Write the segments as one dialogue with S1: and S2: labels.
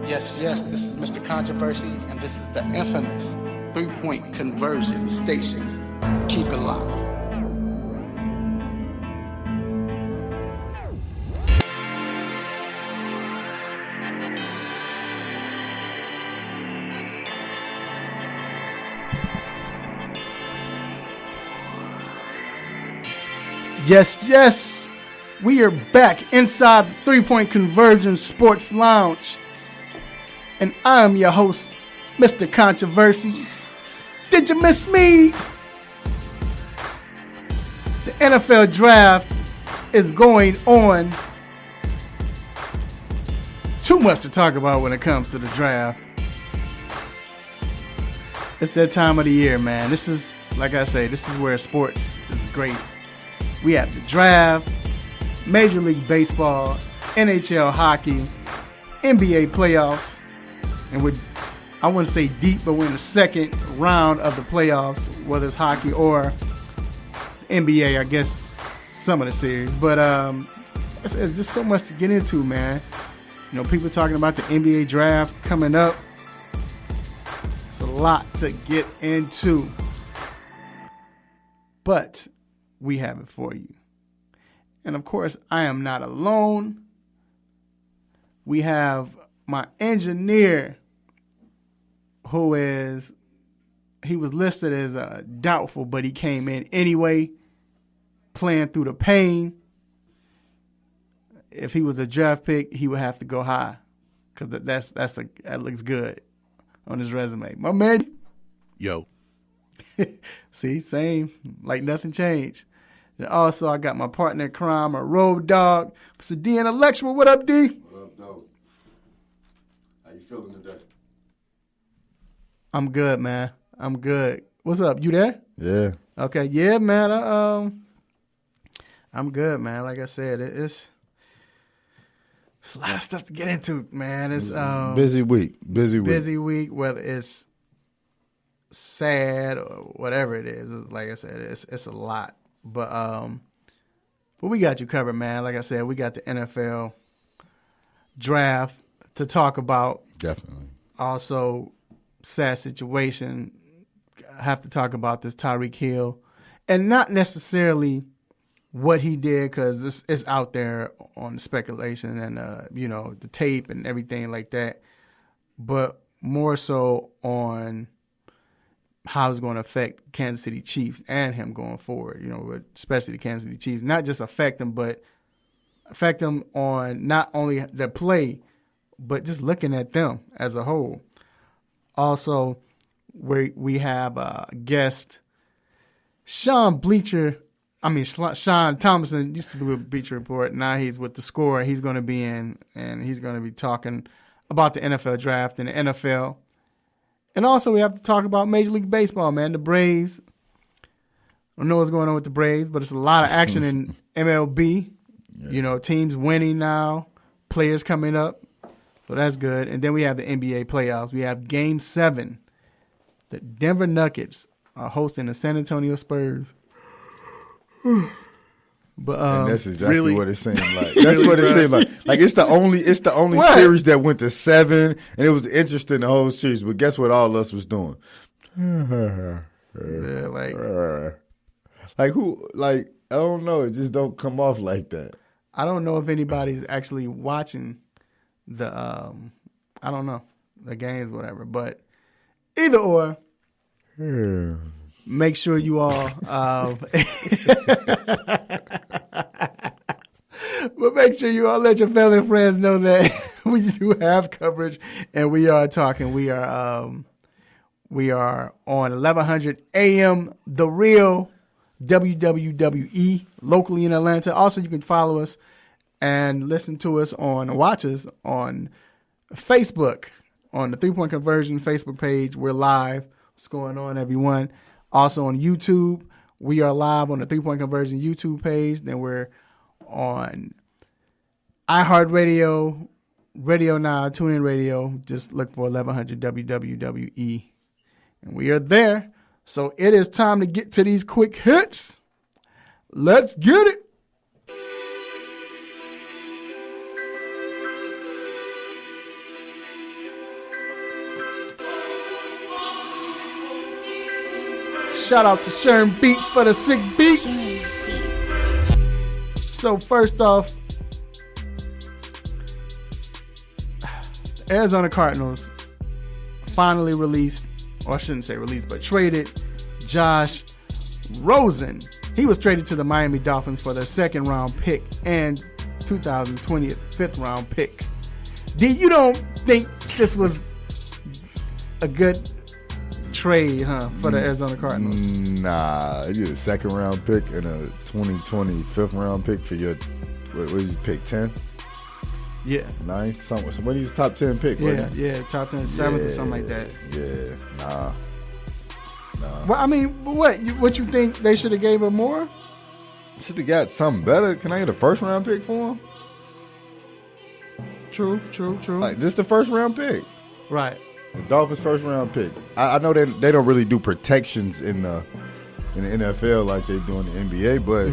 S1: Yes, this is Mr. Controversy, and this is the infamous three-point conversion station. Keep it locked.
S2: Yes, we are back inside the three-point conversion sports lounge. And I'm your host, Mr. Controversy. Did you miss me? The NFL draft is going on. Too much to talk about when it comes to the draft. It's that time of the year, man. This is, like I say, this is where sports is great. We have the draft, Major League Baseball, NHL hockey, NBA playoffs, and I wouldn't say deep, but we're in the second round of the playoffs, whether it's hockey or NBA, I guess some of the series. But it's just so much to get into, man. You know, people talking about the NBA draft coming up. It's a lot to get into. But we have it for you. And of course, I am not alone. We have my engineer, he was listed as doubtful, but he came in anyway, playing through the pain. If he was a draft pick, he would have to go high, because that looks good on his resume. My man.
S3: Yo.
S2: See, same, like nothing changed. And also, I got my partner in crime, a road dog, Mr. D Intellectual. What up, D?
S4: What up, dog? How you feeling today?
S2: I'm good, man. I'm good. What's up? You there?
S4: Yeah.
S2: Okay. Yeah, man. I'm good, man. Like I said, it's a lot of stuff to get into, man. It's
S4: busy week.
S2: Busy week. Whether it's sad or whatever it is, like I said, it's a lot. But we got you covered, man. Like I said, we got the NFL draft to talk about.
S4: Definitely.
S2: Also, sad situation. I have to talk about this Tyreek Hill, and not necessarily what he did, because it's out there on the speculation and the tape and everything like that, but more so on how it's going to affect Kansas City Chiefs and him going forward, especially the Kansas City Chiefs. Not just affect them, but affect them on not only the play, but just looking at them as a whole. Also, we have a guest, Sean Thomason used to be with Bleacher Report. Now he's with The Score. He's going to be in, and he's going to be talking about the NFL draft and the NFL. And also, we have to talk about Major League Baseball, man. The Braves. I don't know what's going on with the Braves, but it's a lot of action in MLB. Yeah. Teams winning now, players coming up. So that's good. And then we have the NBA playoffs. We have Game 7. The Denver Nuggets are hosting the San Antonio Spurs. But
S4: and that's exactly what it seemed like. That's what it seemed like. Like it's the only series that went to 7, and it was interesting, the whole series. But guess what? All of us was doing.
S2: Yeah,
S4: like who? Like I don't know. It just don't come off like that.
S2: I don't know if anybody's actually watching the I don't know, the games, whatever. But either or. Make sure you all, but make sure you all let your family and friends know that we do have coverage, and we are talking. We are on 1100 AM, The Real, WWWE, locally in Atlanta. Also, you can follow us and listen to us watch us on Facebook, on the 3 Point Conversion Facebook page. We're live. What's going on, everyone? Also on YouTube, we are live on the 3 Point Conversion YouTube page. Then we're on iHeartRadio, Radio Now, TuneIn Radio. Just look for 1100 WWWE. And we are there. So it is time to get to these quick hits. Let's get it. Shout out to Sherm Beats for the sick beats. So first off, the Arizona Cardinals finally released, or I shouldn't say released, but traded Josh Rosen. He was traded to the Miami Dolphins for their second round pick and 2020 fifth round pick. D, you don't think this was a good trade, huh, for the Arizona Cardinals?
S4: Nah, you get a second round pick and a 2020 fifth round pick for your, what did you pick, 10?
S2: Yeah.
S4: 9? Somewhere. What is top 10 pick?
S2: Yeah, top 10, 7th or something like that.
S4: Yeah, nah.
S2: Well, I mean, what you think they should have gave him more?
S4: Should have got something better. Can I get a first round pick for him?
S2: True.
S4: Like, this the first round pick.
S2: Right.
S4: The Dolphins' first round pick. I know they don't really do protections in the NFL like they do in the NBA, but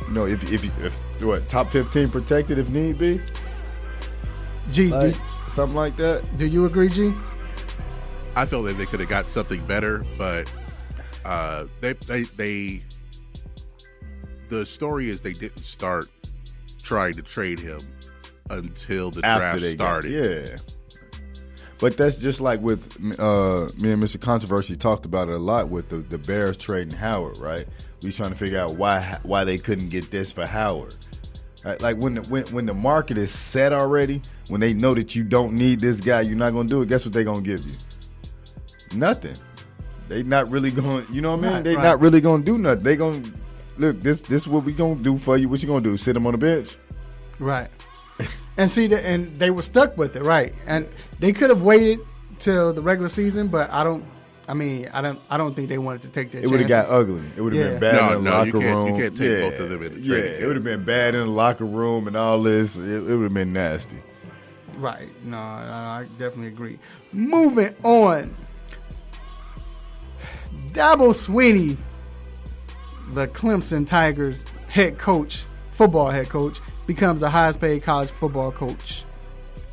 S4: you know, if top 15 protected if need be,
S2: G,
S4: like, something like that.
S2: Do you agree, G?
S3: I feel that they could have got something better, but they the story is they didn't start trying to trade him until the draft started.
S4: Yeah. But that's just like with me and Mr. Controversy talked about it a lot with the Bears trading Howard, right? We trying to figure out why they couldn't get this for Howard. Right? Like when the market is set already, when they know that you don't need this guy, you're not going to do it, guess what they're going to give you? Nothing. They not really going, you know what I mean? They not really going to do nothing. They going to, look, this is what we going to do for you. What you going to do, sit him on the bench?
S2: Right. And see, and they were stuck with it, right? And they could have waited till the regular season, but I don't think they wanted to take their chances.
S4: It would have got ugly. It would have been bad in the locker room.
S3: You can't take both of them in the trade.
S4: It would have been bad in the locker room and all this. It would have been nasty.
S2: Right. No, I definitely agree. Moving on. Dabo Swinney, the Clemson Tigers football head coach, becomes the highest paid college football coach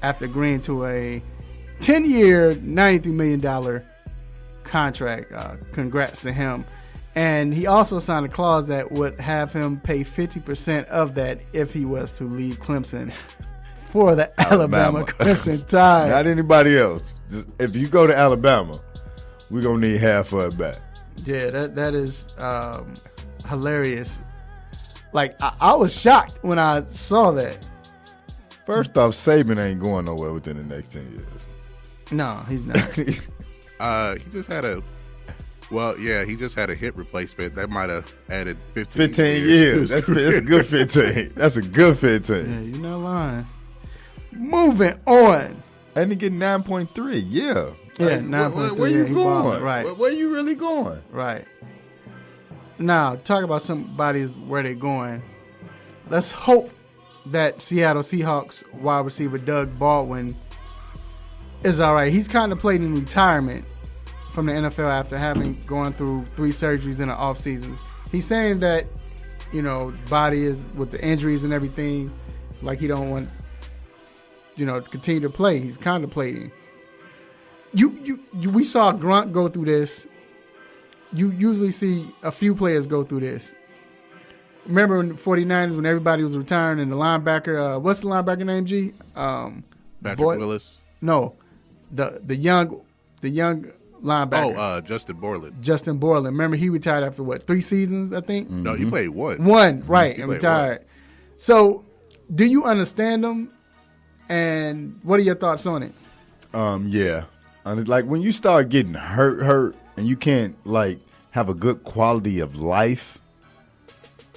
S2: after agreeing to a 10-year, $93 million contract. Congrats to him. And he also signed a clause that would have him pay 50% of that if he was to leave Clemson for the Alabama Crimson Tide.
S4: Not anybody else. Just, if you go to Alabama, we're going to need half of it back.
S2: Yeah, that is hilarious. Like, I was shocked when I saw that.
S4: First off, Saban ain't going nowhere within the next 10 years.
S2: No, he's not.
S3: He just had a hip replacement. That might have added 15
S4: years. That's a good 15. That's a good 15.
S2: Yeah, you're not lying. Moving on.
S4: And he get 9.3. Yeah.
S2: Yeah,
S4: like,
S2: 9.3.
S4: Where you going?
S2: Balling, right.
S4: Where you really going?
S2: Right. Now, talk about somebody's where they're going. Let's hope that Seattle Seahawks wide receiver Doug Baldwin is all right. He's contemplating retirement from the NFL after having gone through 3 surgeries in the offseason. He's saying that, body is with the injuries and everything, like he don't want, to continue to play. He's contemplating. We saw Grunt go through this. You usually see a few players go through this. Remember in the 49ers when everybody was retiring and the linebacker, what's the linebacker name, G?
S3: Patrick Willis?
S2: No. The young linebacker.
S3: Oh, Justin Borland.
S2: Justin Borland. Remember he retired after 3 seasons, I think?
S4: Mm-hmm.
S3: No, he played one.
S2: One, right, and retired. One. So, do you understand him? And what are your thoughts on it?
S4: Yeah. Like when you start getting hurt, and you can't have a good quality of life,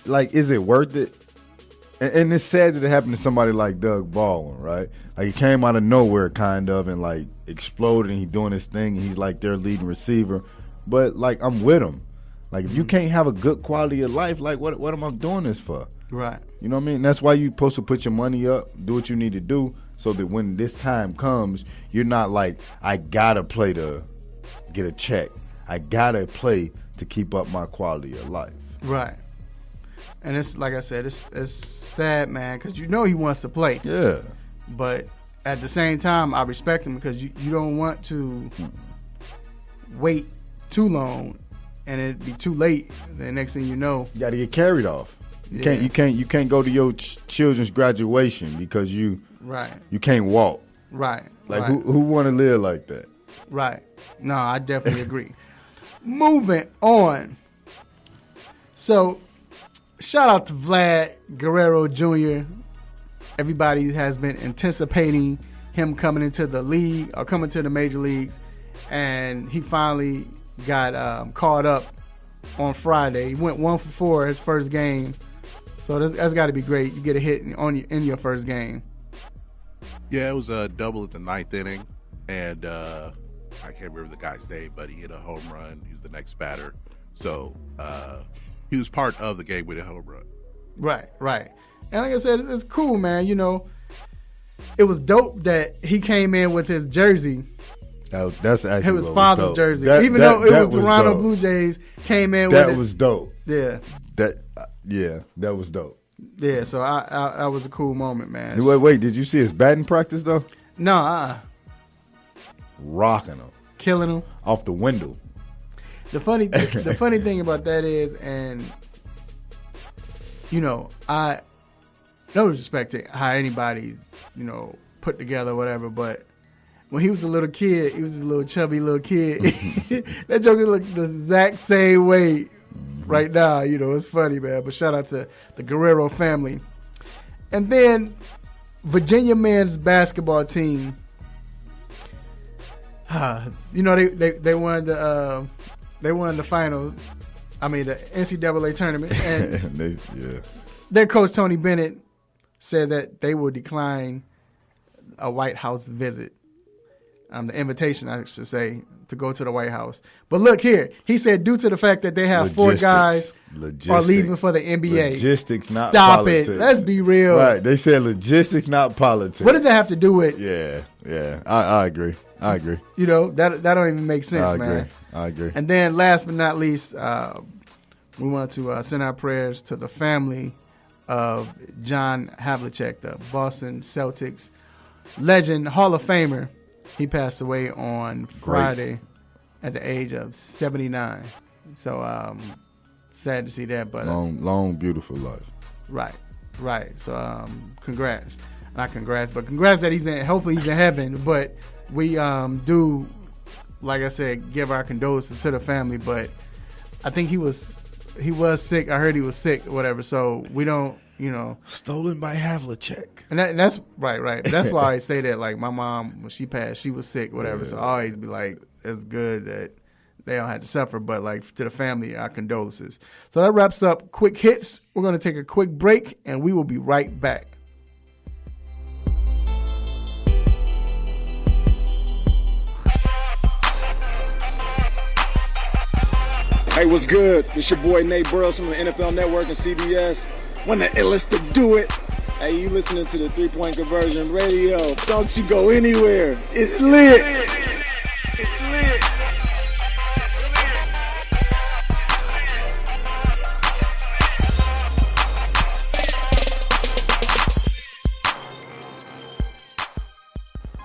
S4: is it worth it? And it's sad that it happened to somebody like Doug Baldwin, right? Like he came out of nowhere kind of and exploded and he's doing his thing and he's their leading receiver. But I'm with him. If you can't have a good quality of life, what am I doing this for?
S2: Right.
S4: You know what I mean? That's why you're supposed to put your money up, do what you need to do so that when this time comes, you're not I gotta play to get a check. I gotta play to keep up my quality of life.
S2: Right. And it's like I said, it's sad, man, because he wants to play.
S4: Yeah.
S2: But at the same time, I respect him because you don't want to wait too long and it'd be too late. The next thing you know,
S4: You got to get carried off. You
S2: Yeah.
S4: can't go to your children's graduation because you
S2: right,
S4: can't walk.
S2: right,
S4: Like
S2: right.
S4: who want to live like that?
S2: Right. No, I definitely agree. Moving on. So, shout out to Vlad Guerrero Jr. Everybody has been anticipating him coming into the league or coming to the major leagues, and he finally got caught up on Friday. He went 1 for 4 his first game, so that's got to be great. You get a hit in your first game.
S3: Yeah, it was a double at the 9th inning, and I can't remember the guy's name, but he hit a home run. He was the next batter, so he was part of the game with a home run.
S2: Right, right. And like I said, it's cool, man. You know, it was dope that he came in with his jersey.
S4: That's actually
S2: His
S4: what
S2: father's
S4: was dope.
S2: jersey.
S4: That-
S2: Even
S4: that-
S2: though it
S4: that
S2: was Toronto
S4: dope.
S2: Blue Jays, came in
S4: That
S2: with it.
S4: was dope.
S2: Yeah,
S4: That was dope.
S2: yeah. So that was a cool moment, man.
S4: Wait, did you see his batting practice though?
S2: No,
S4: Rocking him
S2: killing him.
S4: off the window.
S2: The funny thing about that is, and you know, I no disrespect to how anybody, you know, put together or whatever, but when he was a little kid, he was a little chubby little kid. That joker looked the exact same way right now. You know, it's funny, man. But shout out to the Guerrero family. And then Virginia men's basketball team. You know, they won the finals. I mean, the NCAA tournament, and their coach Tony Bennett said that they will decline a White House visit. The invitation, I should say, to go to the White House. But look here, he said due to the fact that they have 4 guys are leaving for the NBA.
S4: Logistics, not
S2: Stop
S4: politics.
S2: it. Let's be real.
S4: Right, they said logistics, not politics.
S2: What does that have to do with?
S4: Yeah, I agree.
S2: You know, that don't even make sense, man.
S4: I agree.
S2: And then last but not least, we want to send our prayers to the family of John Havlicek, the Boston Celtics legend, Hall of Famer. He passed away on Friday at the age of 79. So sad to see that, but
S4: long, beautiful life.
S2: Right. So congrats, not congrats, but congrats that hopefully he's in heaven. But we do, like I said, give our condolences to the family. But I think he was sick. I heard he was sick or whatever. So we don't, you know.
S4: Stolen by Havlicek.
S2: And that's right. That's why I say that. Like my mom, when she passed, she was sick, whatever. So I always be like, it's good that they don't have to suffer. But like to the family, our condolences. So that wraps up Quick Hits. We're going to take a quick break, and we will be right back.
S5: Hey, what's good? It's your boy Nate Burles from the NFL Network and CBS. When the illest to do it. Hey, you listening to the 3-Point Conversion Radio. Don't you go anywhere. It's lit. It's lit.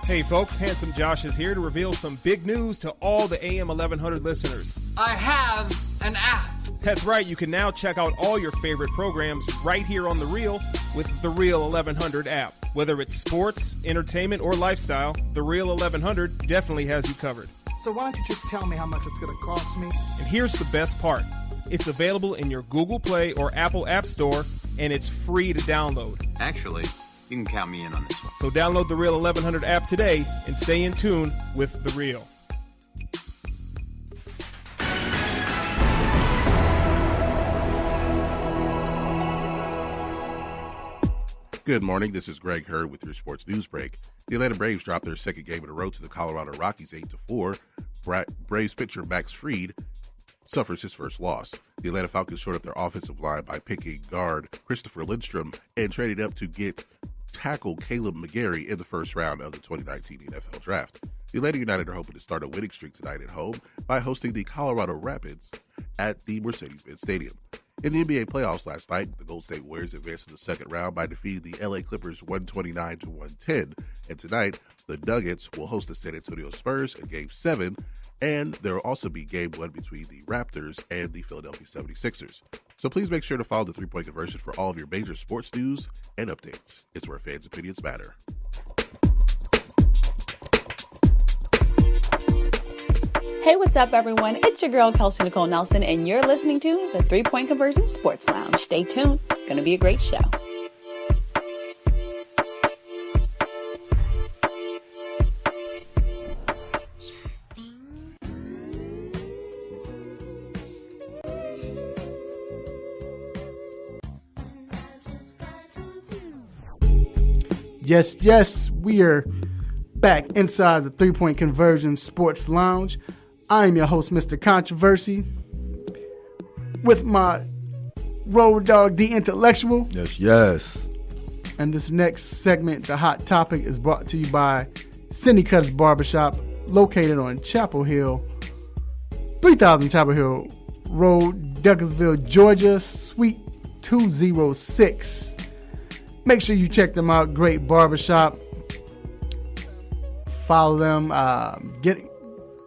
S6: Hey folks, Handsome Josh is here to reveal some big news to all the AM 1100 listeners.
S7: I have an app.
S6: That's right, you can now check out all your favorite programs right here on The Real with The Real 1100 app. Whether it's sports, entertainment, or lifestyle, The Real 1100 definitely has you covered.
S8: So why don't you just tell me how much it's going to cost me?
S6: And here's the best part. It's available in your Google Play or Apple App Store, and it's free to download.
S9: Actually, you can count me in on this one.
S6: So download the Real 1100 app today and stay in tune with The Real.
S3: Good morning. This is Greg Hurd with your sports news break. The Atlanta Braves dropped their second game in a row to the Colorado Rockies 8-4. Braves pitcher Max Fried suffers his first loss. The Atlanta Falcons showed up their offensive line by picking guard Christopher Lindstrom and traded up to get tackle Caleb McGarry in the first round of the 2019 NFL Draft. The Atlanta United are hoping to start a winning streak tonight at home by hosting the Colorado Rapids at the Mercedes-Benz Stadium. In the NBA playoffs last night, the Golden State Warriors advanced to the second round by defeating the LA Clippers 129-110. And tonight, The Nuggets will host the San Antonio Spurs in Game 7, and there will also be Game 1 between the Raptors and the Philadelphia 76ers. So please make sure to follow the 3-Point Conversion for all of your major sports news and updates. It's where fans' opinions matter.
S10: Hey, what's up, everyone? It's your girl, Kelsey Nicole Nelson, and you're listening to the 3-Point Conversion Sports Lounge. Stay tuned. Gonna be a great show.
S2: Yes, we are back inside the 3-Point Conversion Sports Lounge. I am your host, Mr. Controversy, with my road dog, The Intellectual.
S4: Yes.
S2: And this next segment, The Hot Topic, is brought to you by Cindy Cutters Barbershop, located on Chapel Hill, 3000 Chapel Hill Road, Douglasville, Georgia, Suite 206. Make sure you check them out. Great barbershop. Follow them. You're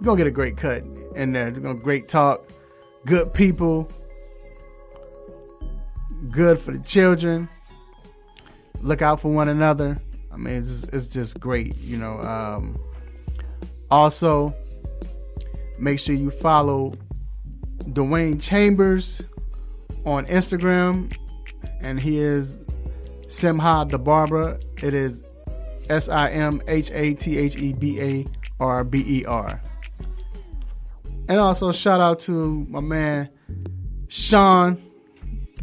S2: gonna get a great cut in there. They're gonna great talk. Good people. Good for the children. Look out for one another. I mean, it's just great, you know. Also, make sure you follow Dwayne Chambers on Instagram, and he is Simha the Barber. It is SIMHATHEBARBER. And also shout out to my man Sean,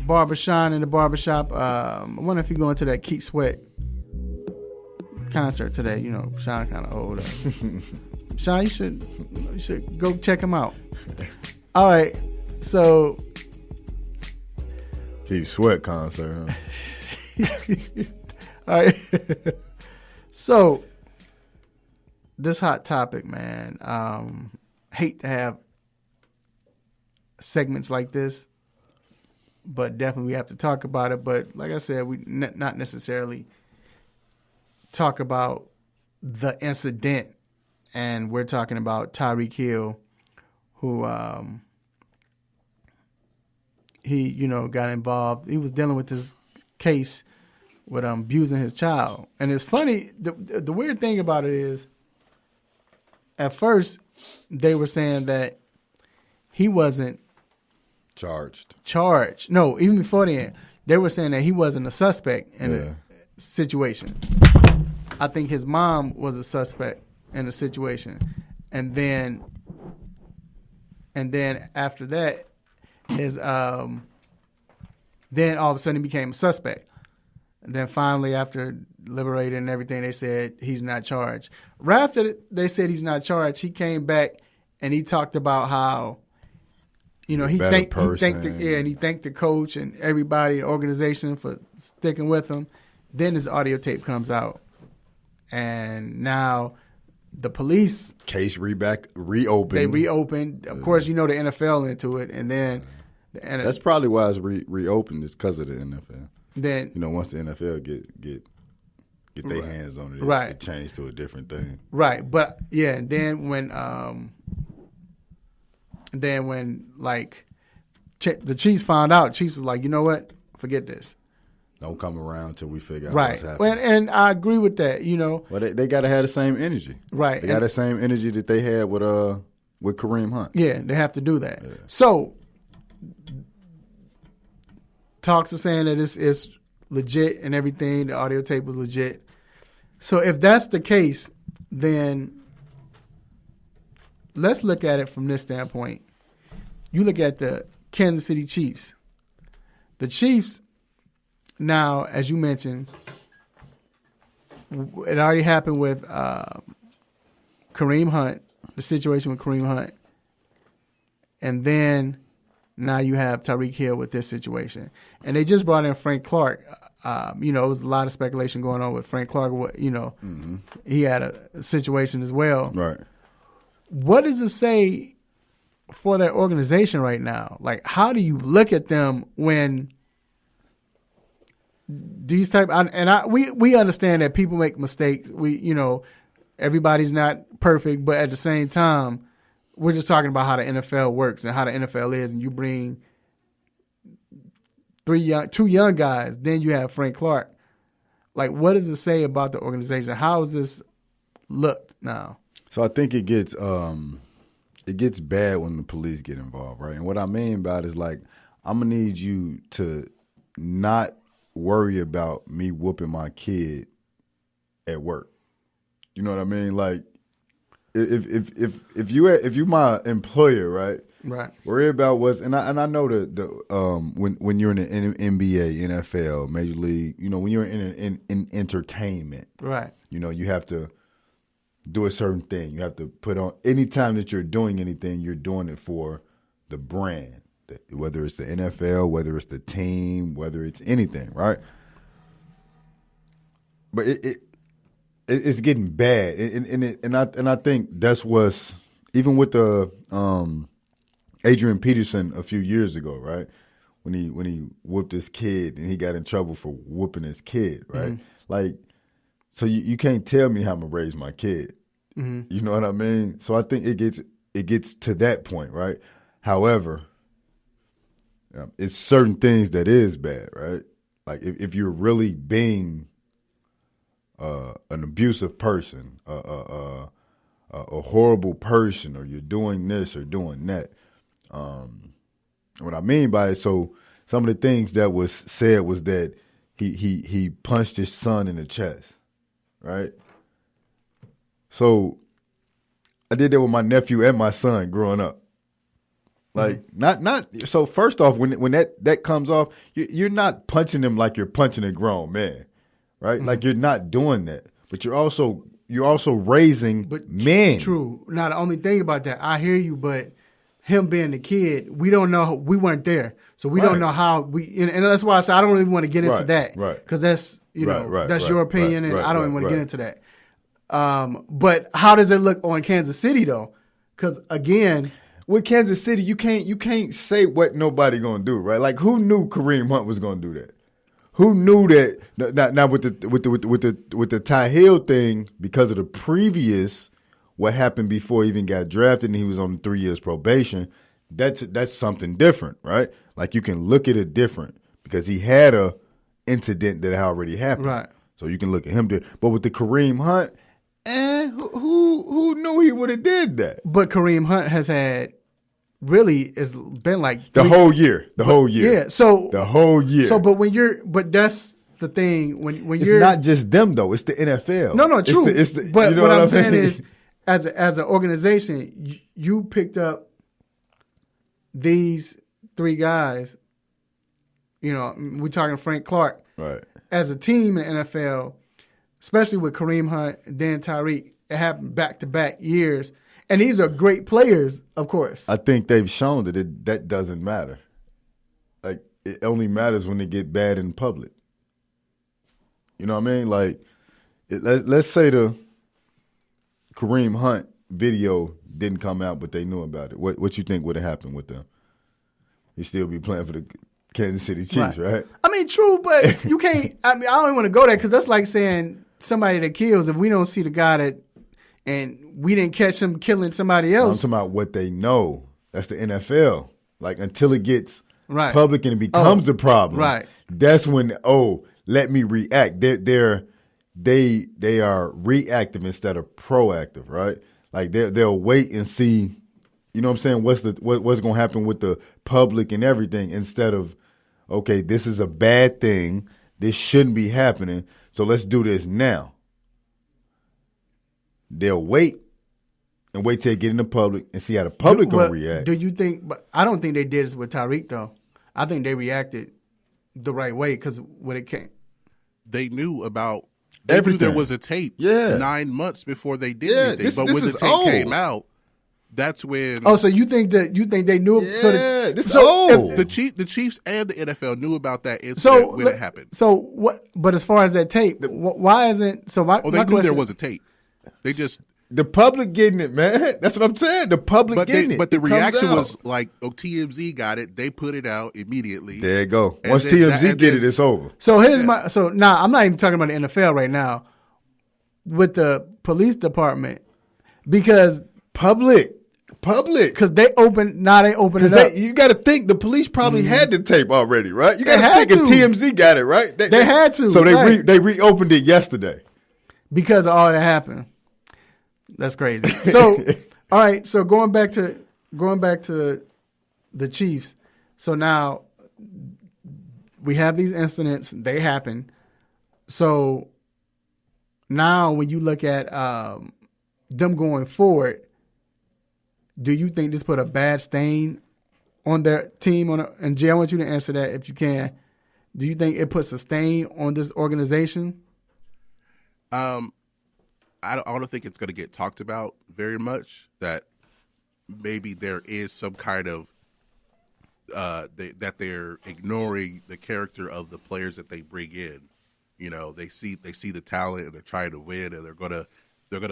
S2: Barber Sean in the barbershop. I wonder if he's going to that Keith Sweat concert today. You know, Sean kind of old. Sean, you should go check him out. All right, so
S4: Keith Sweat concert, huh?
S2: All right. So this hot topic, man. Hate to have segments like this, but definitely we have to talk about it. But like I said, we not necessarily talk about the incident, and we're talking about Tyreek Hill, who he got involved. He was dealing with this case with abusing his child. And it's funny, the weird thing about it is, at first they were saying that he wasn't
S4: charged.
S2: No, even before then, they were saying that he wasn't a suspect in the situation. I think his mom was a suspect in the situation. And then after that, his then all of a sudden he became a suspect. And then finally, after liberating and everything, they said he's not charged. Right after they said he's not charged, he came back and he talked about how, he thanked the coach and everybody, the organization, for sticking with him. Then his audio tape comes out, and now the police
S4: case reopened.
S2: They reopened. Of course, the NFL into it, and then
S4: that's probably why it's reopened. Is because of the NFL.
S2: Then
S4: once the NFL get their hands on it,
S2: right,
S4: it changed to a different thing.
S2: Right, but yeah, and then when like the Chiefs found out, Chiefs was like, you know what, forget this.
S4: Don't come around till we figure out
S2: what's
S4: happening.
S2: Well, and I agree with that.
S4: Well, they got to have the same energy.
S2: Right,
S4: they got the same energy that they had with Kareem Hunt.
S2: Yeah, they have to do that.
S4: Yeah.
S2: So talks are saying that it's legit and everything. The audio tape was legit. So if that's the case, then let's look at it from this standpoint. You look at the Kansas City Chiefs. The Chiefs, now, as you mentioned, it already happened with Kareem Hunt, the situation with Kareem Hunt. And then now you have Tyreek Hill with this situation. And they just brought in Frank Clark. It was a lot of speculation going on with Frank Clark. He had a situation as well.
S4: Right.
S2: What does it say for their organization right now? Like, how do you look at them when these we understand that people make mistakes. Everybody's not perfect, but at the same time, we're just talking about how the NFL works and how the NFL is, and you bring two young guys, then you have Frank Clark. Like, what does it say about the organization? How is this looked now?
S4: So I think it gets bad when the police get involved, right? And what I mean by it is, like, I'm gonna need you to not worry about me whooping my kid at work. You know what I mean? Like, if you my employer, right?
S2: Right.
S4: Worry about and I know when you're in the NBA, NFL, Major League, you know, when you're in entertainment,
S2: right?
S4: You know, you have to do a certain thing. You have to put on, anytime that you're doing anything, you're doing it for the brand, whether it's the NFL, whether it's the team, whether it's anything, right? But it's getting bad, and I think that's what's, even with the Adrian Peterson a few years ago, right? When he whooped his kid and he got in trouble for whooping his kid, right? Mm-hmm. Like, so you can't tell me how I'm gonna raise my kid. Mm-hmm. You know what I mean? So I think it gets to that point, right? However, it's certain things that is bad, right? Like if you're really being an abusive person, a horrible person, or you're doing this or doing that. What I mean by it, so some of the things that was said was that he punched his son in the chest, right? So I did that with my nephew and my son growing up. Like, not so first off, when that comes off, you're not punching him like you're punching a grown man, right? Mm-hmm. Like, you're not doing that, but you're also raising men.
S2: True. Now, the only thing about that, I hear you, but him being the kid, we don't know. We weren't there, so we don't know how and that's why I said I don't even want to get into that,
S4: right?
S2: Because that's that's your opinion, and I don't even want to get into that. But how does it look on Kansas City though? Because again,
S4: with Kansas City, you can't say what nobody gonna do, right? Like, who knew Kareem Hunt was gonna do that? Who knew that? Now with the Ty Hill thing, because of the previous. What happened before he even got drafted and he was on 3 years probation, that's something different, right? Like, you can look at it different because he had a incident that already happened.
S2: Right.
S4: So you can look at him different. But with the Kareem Hunt, who knew he would have did that?
S2: But Kareem Hunt has had it's been like
S4: the whole year.
S2: Yeah. So
S4: the whole year.
S2: So but that's the thing when
S4: it's
S2: you're
S4: not just them though, it's the NFL.
S2: No, true. But
S4: you know
S2: what I'm saying is, as an organization, you picked up these three guys. You know, we're talking Frank Clark.
S4: Right.
S2: As a team in the NFL, especially with Kareem Hunt and then Tyreek, it happened back-to-back years. And these are great players, of course.
S4: I think they've shown that that doesn't matter. Like, it only matters when they get bad in public. You know what I mean? Like, let's say the Kareem Hunt video didn't come out, but they knew about it. What you think would have happened with them? He'd still be playing for the Kansas City Chiefs, right?
S2: I mean, true, but you can't. I mean, I don't even want to go there because that's like saying somebody that kills, if we don't see the guy and we didn't catch him killing somebody else.
S4: I'm talking about what they know. That's the NFL. Like, until it gets public and it becomes a problem,
S2: right? That's
S4: when let me react. They are reactive instead of proactive, right? Like, they'll wait and see, you know what I'm saying, what's going to happen with the public and everything, instead of, okay, this is a bad thing, this shouldn't be happening, so let's do this now. They'll wait and wait till they get in the public and see how the public going to react.
S2: Do you think? But I don't think they did this with Tyreek though. I think they reacted the right way because when it came,
S3: they knew about.
S4: Everything.
S3: There was a tape 9 months before they did anything. But when the tape came out, that's when.
S2: Oh, so you think they knew?
S4: Yeah, this is old.
S3: The Chiefs and the NFL knew about that incident when it happened.
S2: So what? But as far as that tape, why isn't? So my
S3: they knew there was a tape. They just.
S4: The public getting it, man. That's what I'm saying. The public getting it.
S3: But the reaction was like, TMZ got it. They put it out immediately.
S4: There you go. Once TMZ get it, it's over.
S2: So here's so now I'm not even talking about the NFL right now. with the police department because
S4: Public.
S2: because they open it up.
S4: You got to think the police probably had the tape already, right? You
S2: They
S4: got
S2: had
S4: to think
S2: to.
S4: if TMZ got it, right?
S2: They had to,
S4: So
S2: right.
S4: they reopened it yesterday.
S2: because of all that happened. That's crazy. So, all right. So going back to the Chiefs. So now we have these incidents. They happen. So now when you look at them going forward, do you think this put a bad stain on their team? And Jay, I want you to answer that if you can. Do you think it puts a stain on this organization?
S3: I don't think it's going to get talked about very much. That maybe there is some kind of that they're ignoring the character of the players that they bring in. You know, they see the talent and they're trying to win, and they're gonna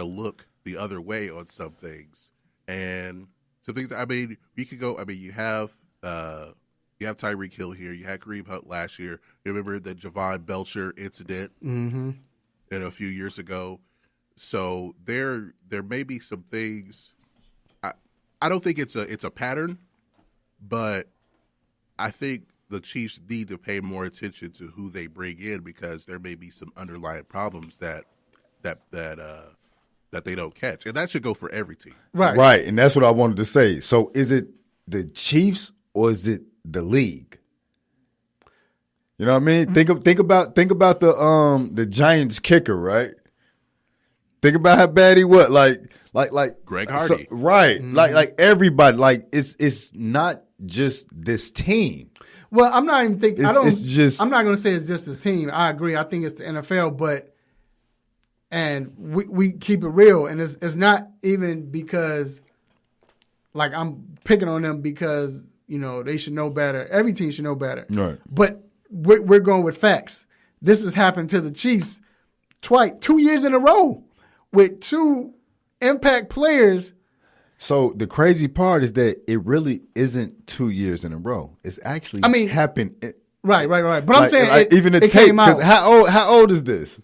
S3: look the other way on some things. And some things. I mean, you could go. I mean, you have Tyreek Hill here. You had Kareem Hunt last year. You remember the Javon Belcher incident a few years ago. So there may be some things. I don't think it's a pattern, but I think the Chiefs need to pay more attention to who they bring in because there may be some underlying problems that they don't catch, and that should go for every team.
S4: Right, and that's what I wanted to say. So is it the Chiefs or is it the league? You know what I mean? Think about the Giants kicker, right? Think about how bad he was. Like
S3: Greg Hardy.
S4: So, right. Like everybody. Like it's not just this team.
S2: Well, I'm not even thinking. I'm not going to say it's just his team. I agree. I think it's the NFL, and we keep it real, and it's not even because, like, I'm picking on them because they should know better. Every team should know better.
S4: Right.
S2: But we're going with facts. This has happened to the Chiefs twice, 2 years in a row, with two impact players.
S4: So the crazy part is that it really isn't 2 years in a row. It's actually happened.
S2: Right. But I'm saying
S4: even the
S2: it
S4: tape.
S2: came out.
S4: How old is this?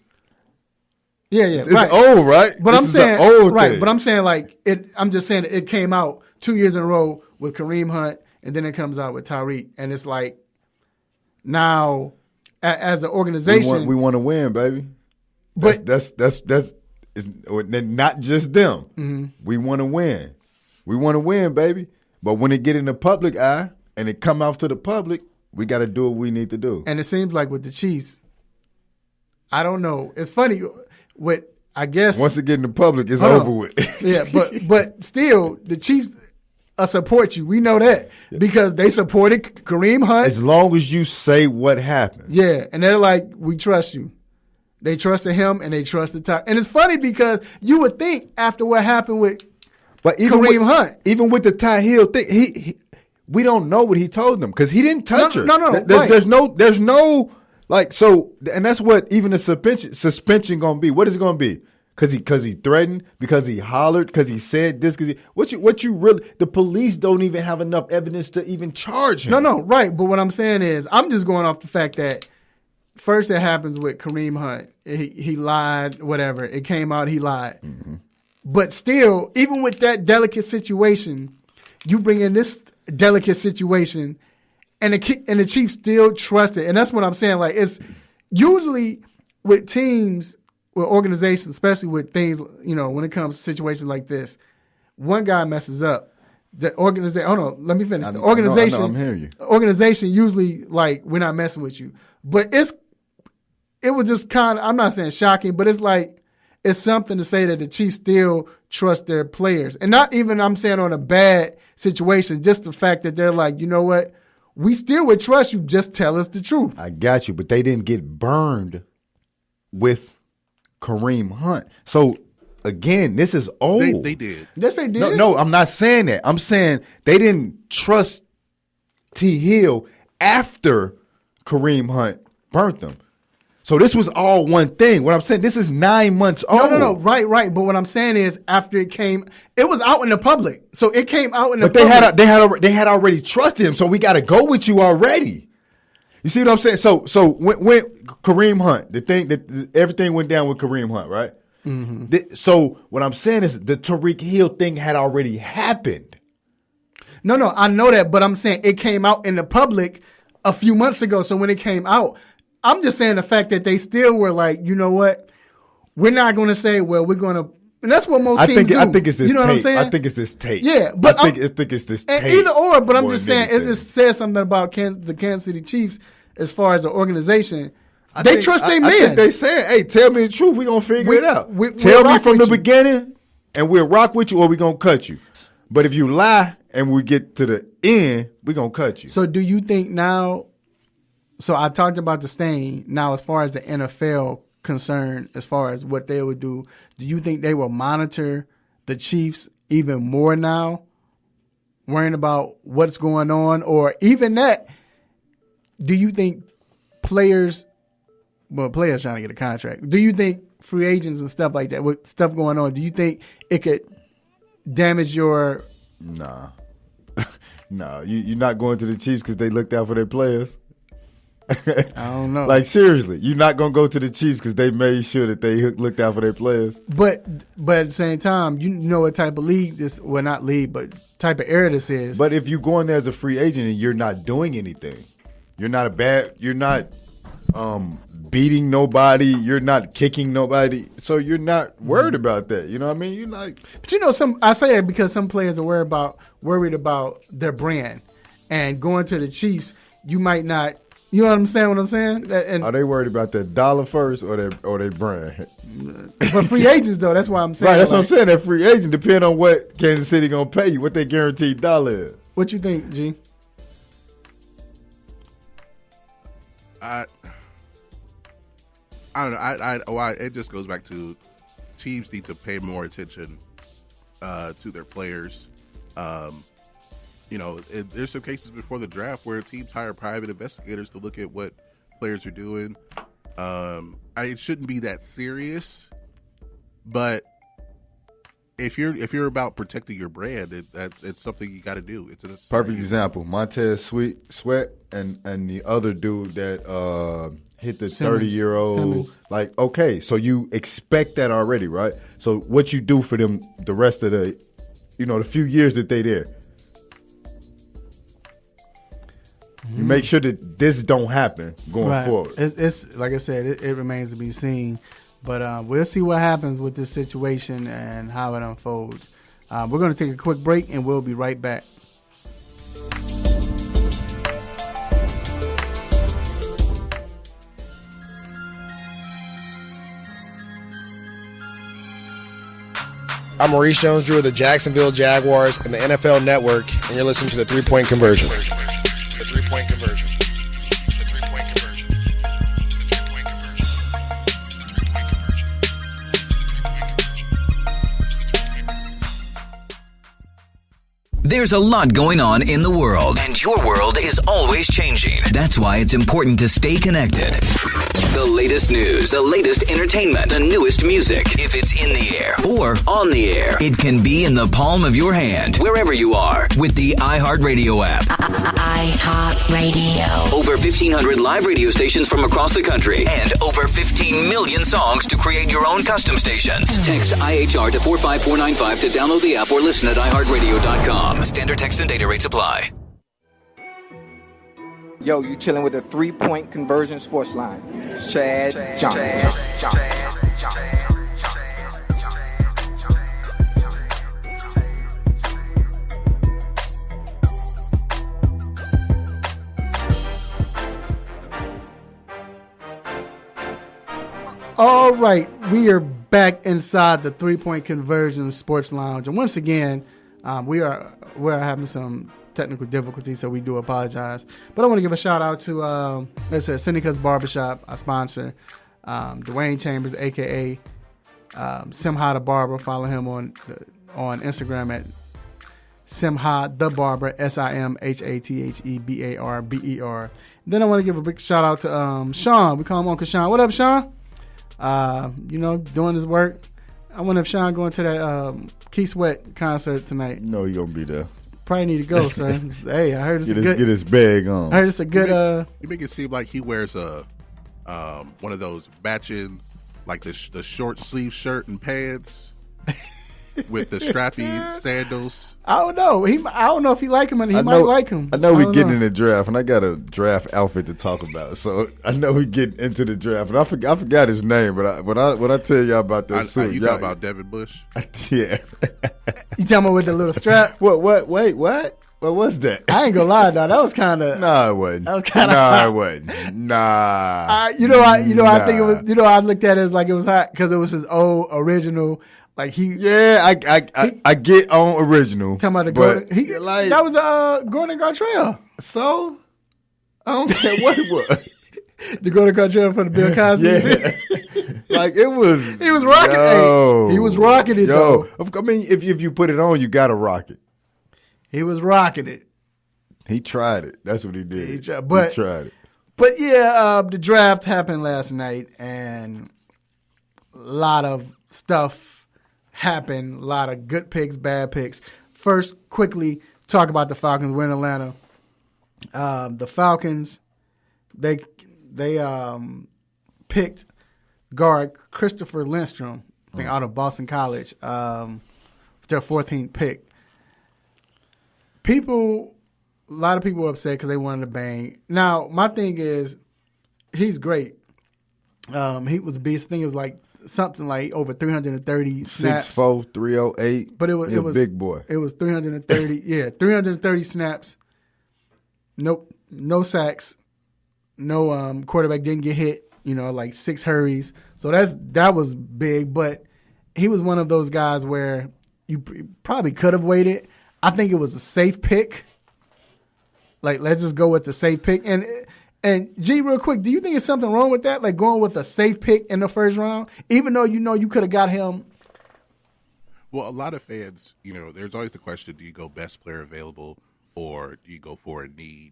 S2: Yeah.
S4: It's old, right?
S2: But
S4: this
S2: I'm
S4: is
S2: saying
S4: an old
S2: right.
S4: thing.
S2: But I'm saying I'm just saying it came out 2 years in a row with Kareem Hunt, and then it comes out with Tyreek, and it's like now as an organization
S4: we want to win, baby.
S2: But
S4: that's it's not just them. Mm-hmm. We want to win. We want to win, baby. But when it get in the public eye and it come out to the public, we got to do what we need to do.
S2: And it seems like with the Chiefs, I don't know. It's funny. I guess
S4: once it get in the public, it's over with.
S2: Yeah, but still, the Chiefs support you. We know that because they supported Kareem Hunt.
S4: As long as you say what happened.
S2: Yeah, and they're like, we trust you. They trusted him and they trusted Ty. And it's funny because you would think after what happened with Kareem Hunt.
S4: Even with the Ty Hill thing, we don't know what he told them because he didn't touch her.
S2: No.
S4: There's no like so, and that's what even the suspension gonna be. What is it gonna be? Because he threatened, because he hollered, because he said this. What you really? The police don't even have enough evidence to even charge him.
S2: No, right. But what I'm saying is, I'm just going off the fact that first it happens with Kareem Hunt. He lied, whatever. It came out he lied. Mm-hmm. But still, even with that delicate situation, you bring in this delicate situation, and the Chiefs still trust it. And that's what I'm saying. Like, it's usually with teams, with organizations, especially with things, when it comes to situations like this, one guy messes up. The organization. Hold on, let me finish. The organization.
S4: I'm hearing you.
S2: Organization usually like, we're not messing with you, but it was just kind of, I'm not saying shocking, but it's like, it's something to say that the Chiefs still trust their players. And not even, I'm saying on a bad situation, just the fact that they're like, you know what, we still would trust you, just tell us the truth.
S4: I got you, but they didn't get burned with Kareem Hunt. So, again, this is old.
S3: They did.
S2: Yes, they did.
S4: No, I'm not saying that. I'm saying they didn't trust T. Hill after Kareem Hunt burnt them. So this was all one thing. What I'm saying, this is 9 months old.
S2: No. Right. But what I'm saying is, after it was out in the public. So it came out in the
S4: public.
S2: But
S4: they had already trusted him. So we got to go with you already. You see what I'm saying? So when Kareem Hunt, the thing that everything went down with Kareem Hunt, right?
S2: Mm-hmm.
S4: So what I'm saying is the Tyreek Hill thing had already happened.
S2: No, I know that, but I'm saying it came out in the public a few months ago. So when it came out, I'm just saying the fact that they still were like, you know what, we're not going to say, well, we're going to. And that's what most teams do.
S4: I think it's this
S2: you know
S4: tape.
S2: What I'm saying?
S4: I think it's this tape.
S2: Yeah, but
S4: I think it's this tape.
S2: Either or, but I'm just saying it just says something about the Kansas City Chiefs as far as the organization. They trust their men.
S4: I think they saying, hey, tell me the truth. We're going to figure it out. Tell me from the beginning, and we'll rock with you, or we're going to cut you. But if you lie and we get to the end, we're going to cut you.
S2: So do you think now, so I talked about the stain. Now as far as the NFL concerned, as far as what they would do you think they will monitor the Chiefs even more now, worrying about what's going on? Or even that, do you think players trying to get a contract, do you think free agents and stuff like that, with stuff going on, do you think it could damage your...
S4: Nah. No, you're not going to the Chiefs because they looked out for their players.
S2: I don't know.
S4: Like, seriously, you're not going to go to the Chiefs because they made sure that they looked out for their players.
S2: But at the same time, you know what type of league this, well, not league, but type of era this is.
S4: But if you go in there as a free agent and you're not doing anything, you're not beating nobody, you're not kicking nobody, so you're not worried about that. You know what I mean? You're like,
S2: but you know, I say that because some players are worried about their brand, and going to the Chiefs, you might not. You know what I'm saying? What I'm saying? And
S4: are they worried about their dollar first or their brand?
S2: But free agents though, that's why I'm saying.
S4: Right, that's what I'm saying. That free agent depend on what Kansas City gonna pay you, what their guaranteed dollar is.
S2: What you think, G?
S3: I don't know. It just goes back to teams need to pay more attention to their players. There's some cases before the draft where teams hire private investigators to look at what players are doing. It shouldn't be that serious, but if you're about protecting your brand, it's something you got to do. It's a
S4: perfect example. Montez Sweat and the other dude that hit the 30-year-old. Like, okay, so you expect that already, right? So what you do for them the rest of the few years that they there, you make sure that this don't happen going forward.
S2: It's like I said, it remains to be seen. But we'll see what happens with this situation and how it unfolds. We're going to take a quick break, and we'll be right back.
S11: I'm Maurice Jones-Drew of the Jacksonville Jaguars and the NFL Network, and you're listening to the 3-Point Conversion. The 3-Point Conversion. The 3-Point Conversion. The 3-Point
S12: Conversion. There's a lot going on in the world, and your world is always changing. That's why it's important to stay connected. The latest news, the latest entertainment, the newest music. If it's in the air or on the air, it can be in the palm of your hand, wherever you are, with the iHeartRadio app. iHeartRadio. Over 1,500 live radio stations from across the country, and over 15 million songs to create your own custom stations. Text IHR to 45495 to download the app or listen at iHeartRadio.com. Standard text and data rates apply.
S13: Yo, you chilling with the 3-Point Conversion Sports Line. It's Chad Johnson.
S2: All right, we are back inside the 3-Point Conversion Sports Lounge, and once again, we're having some technical difficulties, so we do apologize. But I want to give a shout out to Seneca's Barbershop, our sponsor, Dwayne Chambers, aka Simha the Barber. Follow him on Instagram at Simha the Barber, SIMHATHEBARBER. Then I want to give a big shout out to Sean. We call him Uncle Sean. What up, Sean? Doing his work. I wonder if Sean going to that Keith Sweat concert tonight.
S4: No, he gonna be there.
S2: Probably need to go, sir. Hey, I heard it's
S4: get his bag on.
S2: I heard it's a good.
S3: You make it seem like he wears a one of those matching like the short sleeve shirt and pants with the strappy sandals.
S2: I don't know. I don't know if he like him, and he might like him.
S4: I know we getting in the draft, and I got a draft outfit to talk about. So I know we get into the draft, and I forgot his name. But when I tell y'all about this suit,
S3: you talking about Devin Bush?
S4: Yeah.
S2: You talking about with the little strap?
S4: What? Wait, what? What was that?
S2: I ain't gonna lie, though. That was kind of.
S4: No, it wasn't.
S2: That was kind of.
S4: No, it wasn't. Nah.
S2: I think it was. I looked at it as like it was hot because it was his old original. Like he.
S4: Yeah, I get on original.
S2: Talking about the Gordon. That was Gordon Gartrell.
S4: So I don't care what it was.
S2: The Gordon Gartrell for the Bill Cosby.
S4: Yeah. Like it was.
S2: He was rocking it. He was rocking it though.
S4: I mean, if you put it on, you gotta rock it.
S2: He was rocking it.
S4: He tried it. That's what he did. He tried it.
S2: But yeah, the draft happened last night, and a lot of stuff happened. A lot of good picks, bad picks. First, quickly talk about the Falcons. We're in Atlanta. The Falcons, they picked guard Christopher Lindstrom, I think out of Boston College, their 14th pick. A lot of people were upset because they wanted to bang. Now, my thing is, he's great. He was a beast. I think it was like something like over 330 snaps.
S4: 6'4", 308.
S2: But it was
S4: a big boy.
S2: It was 330. 330 snaps. Nope, no sacks. No quarterback didn't get hit. Like 6 hurries. So that was big. But he was one of those guys where you probably could have waited. I think it was a safe pick. Like, let's just go with the safe pick. And G, real quick, do you think there's something wrong with that? Like going with a safe pick in the first round, even though you could have got him.
S3: Well, a lot of fans, there's always the question: do you go best player available, or do you go for a need?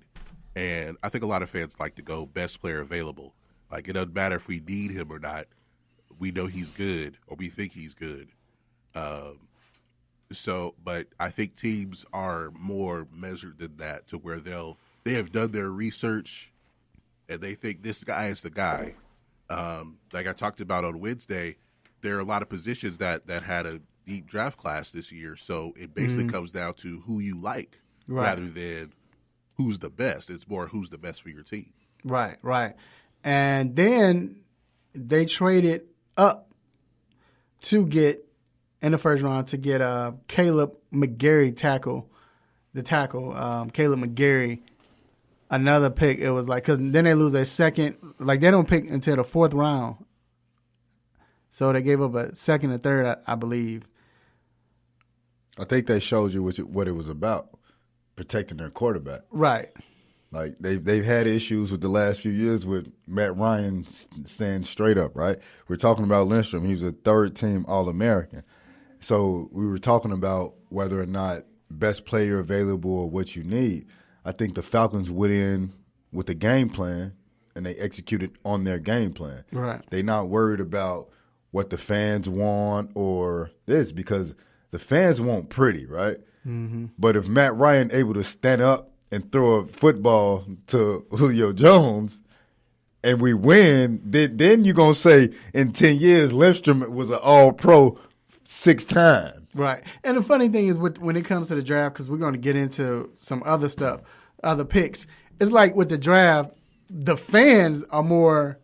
S3: And I think a lot of fans like to go best player available. Like, it doesn't matter if we need him or not. We know he's good, or we think he's good. But I think teams are more measured than that, to where they have done their research and they think this guy is the guy. Like I talked about on Wednesday, there are a lot of positions that had a deep draft class this year. So it basically comes down to who you like rather than who's the best. It's more who's the best for your team.
S2: Right. And then they traded up to get in the first round to get Caleb McGarry Caleb McGarry, another pick. It was like, because then they lose their second, like they don't pick until the 4th round. So they gave up a second and third, I believe.
S4: I think they showed you what it was about, protecting their quarterback.
S2: Right.
S4: Like they've had issues with the last few years with Matt Ryan staying straight up, right? We're talking about Lindstrom. He was a 3rd-team All-American. So we were talking about whether or not best player available or what you need. I think the Falcons went in with a game plan, and they executed on their game plan.
S2: Right.
S4: They're not worried about what the fans want or this, because the fans want pretty, right?
S2: Mm-hmm.
S4: But if Matt Ryan able to stand up and throw a football to Julio Jones and we win, then you're going to say in 10 years Lindstrom was an all-pro 6 times.
S2: Right. And the funny thing is when it comes to the draft, because we're going to get into some other stuff, other picks, it's like with the draft, the fans are more,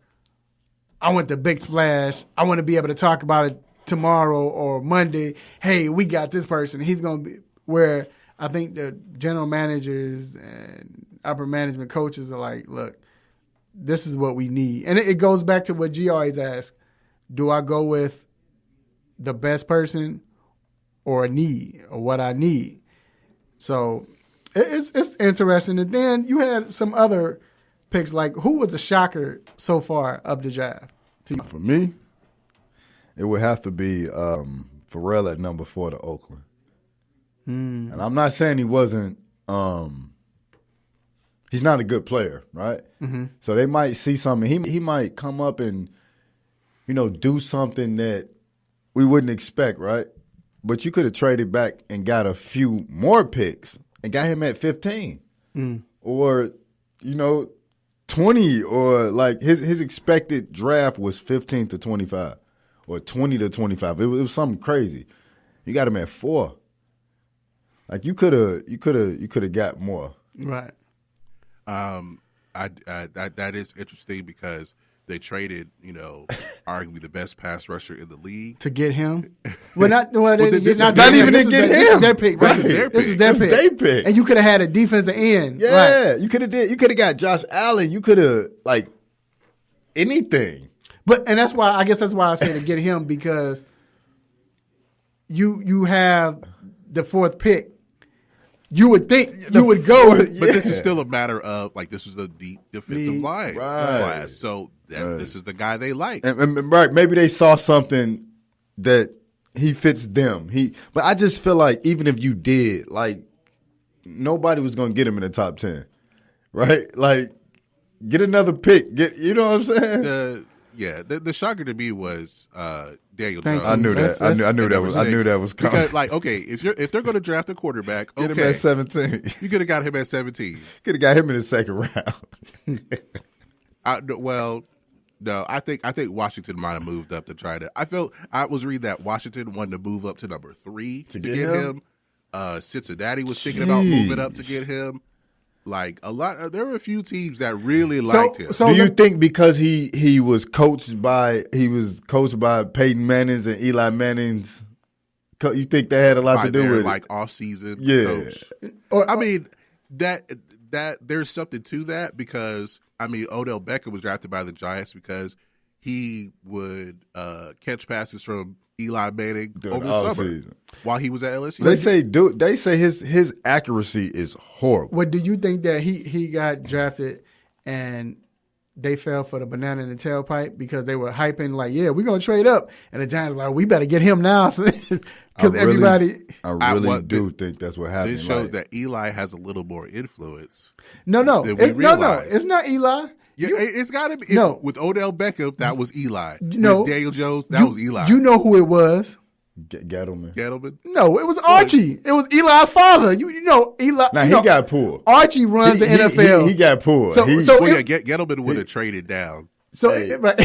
S2: I want the big splash. I want to be able to talk about it tomorrow or Monday. Hey, we got this person. He's going to be where I think the general managers and upper management coaches are like, look, this is what we need. And it goes back to what G always asks. Do I go with the best person or a need or what I need? So it's interesting. And then you had some other picks, like who was the shocker so far of the draft?
S4: For me, it would have to be Pharrell at number 4 to Oakland. And I'm not saying he wasn't he's not a good player, right?
S2: Mm-hmm.
S4: So they might see something. He might come up and, do something that we wouldn't expect, right? But you could have traded back and got a few more picks and got him at 15 or, 20, or like his expected draft was 15 to 25. or 20 to 25. It was something crazy. You got him at 4. Like you could have got more.
S2: Right.
S3: That is interesting because they traded, arguably the best pass rusher in the league
S2: to get him. Well, not even to get him.
S4: This is
S2: their pick. Right? This is their pick. And you could have had a defensive end.
S4: Yeah,
S2: right.
S4: You could have got Josh Allen. You could have anything.
S2: And that's why I say to get him because you have the 4th pick. You would think you would go,
S3: but this is still a matter of this is the deep defensive line class. So this is the guy they like.
S4: And right, maybe they saw something that he fits them. But I just feel like even if you did, nobody was going to get him in the top 10, right? Like, get another pick. You know what I'm saying?
S3: The shocker to me was Daniel Jones.
S4: I knew that. I knew that was coming.
S3: Because, if they're going to draft a quarterback,
S4: get him at 17.
S3: You could have got him at 17.
S4: Could have got him in the 2nd
S3: round. No, I think Washington might have moved up to try to. I was reading that Washington wanted to move up to number 3 to get him. Cincinnati was thinking about moving up to get him. There were a few teams that really liked him.
S4: So do you think because he was coached by Peyton Manning's and Eli Manning's, you think that had a lot to do with it?
S3: Off-season
S4: coach?
S3: That there's something to that because Odell Beckham was drafted by the Giants because he would catch passes from Eli Manning over the summer season. While he was at LSU.
S4: They say his accuracy is horrible.
S2: What do you think that he got drafted and they fell for the banana in the tailpipe because they were hyping we're gonna trade up, and the Giants were like, we better get him now because everybody.
S4: I really do think that's what happened.
S3: This shows that Eli has a little more influence.
S2: No, it's not Eli.
S3: Yeah, it's got to be.
S2: No.
S3: With Odell Beckham, that was Eli. With Daniel Jones, that was Eli.
S2: You know who it was?
S4: Gettleman.
S2: No, it was Archie. It was Eli's father. You know Eli.
S4: Now, he got pulled.
S2: Archie runs the NFL.
S4: He got pulled.
S3: Gettleman would have traded down.
S2: So,
S3: right.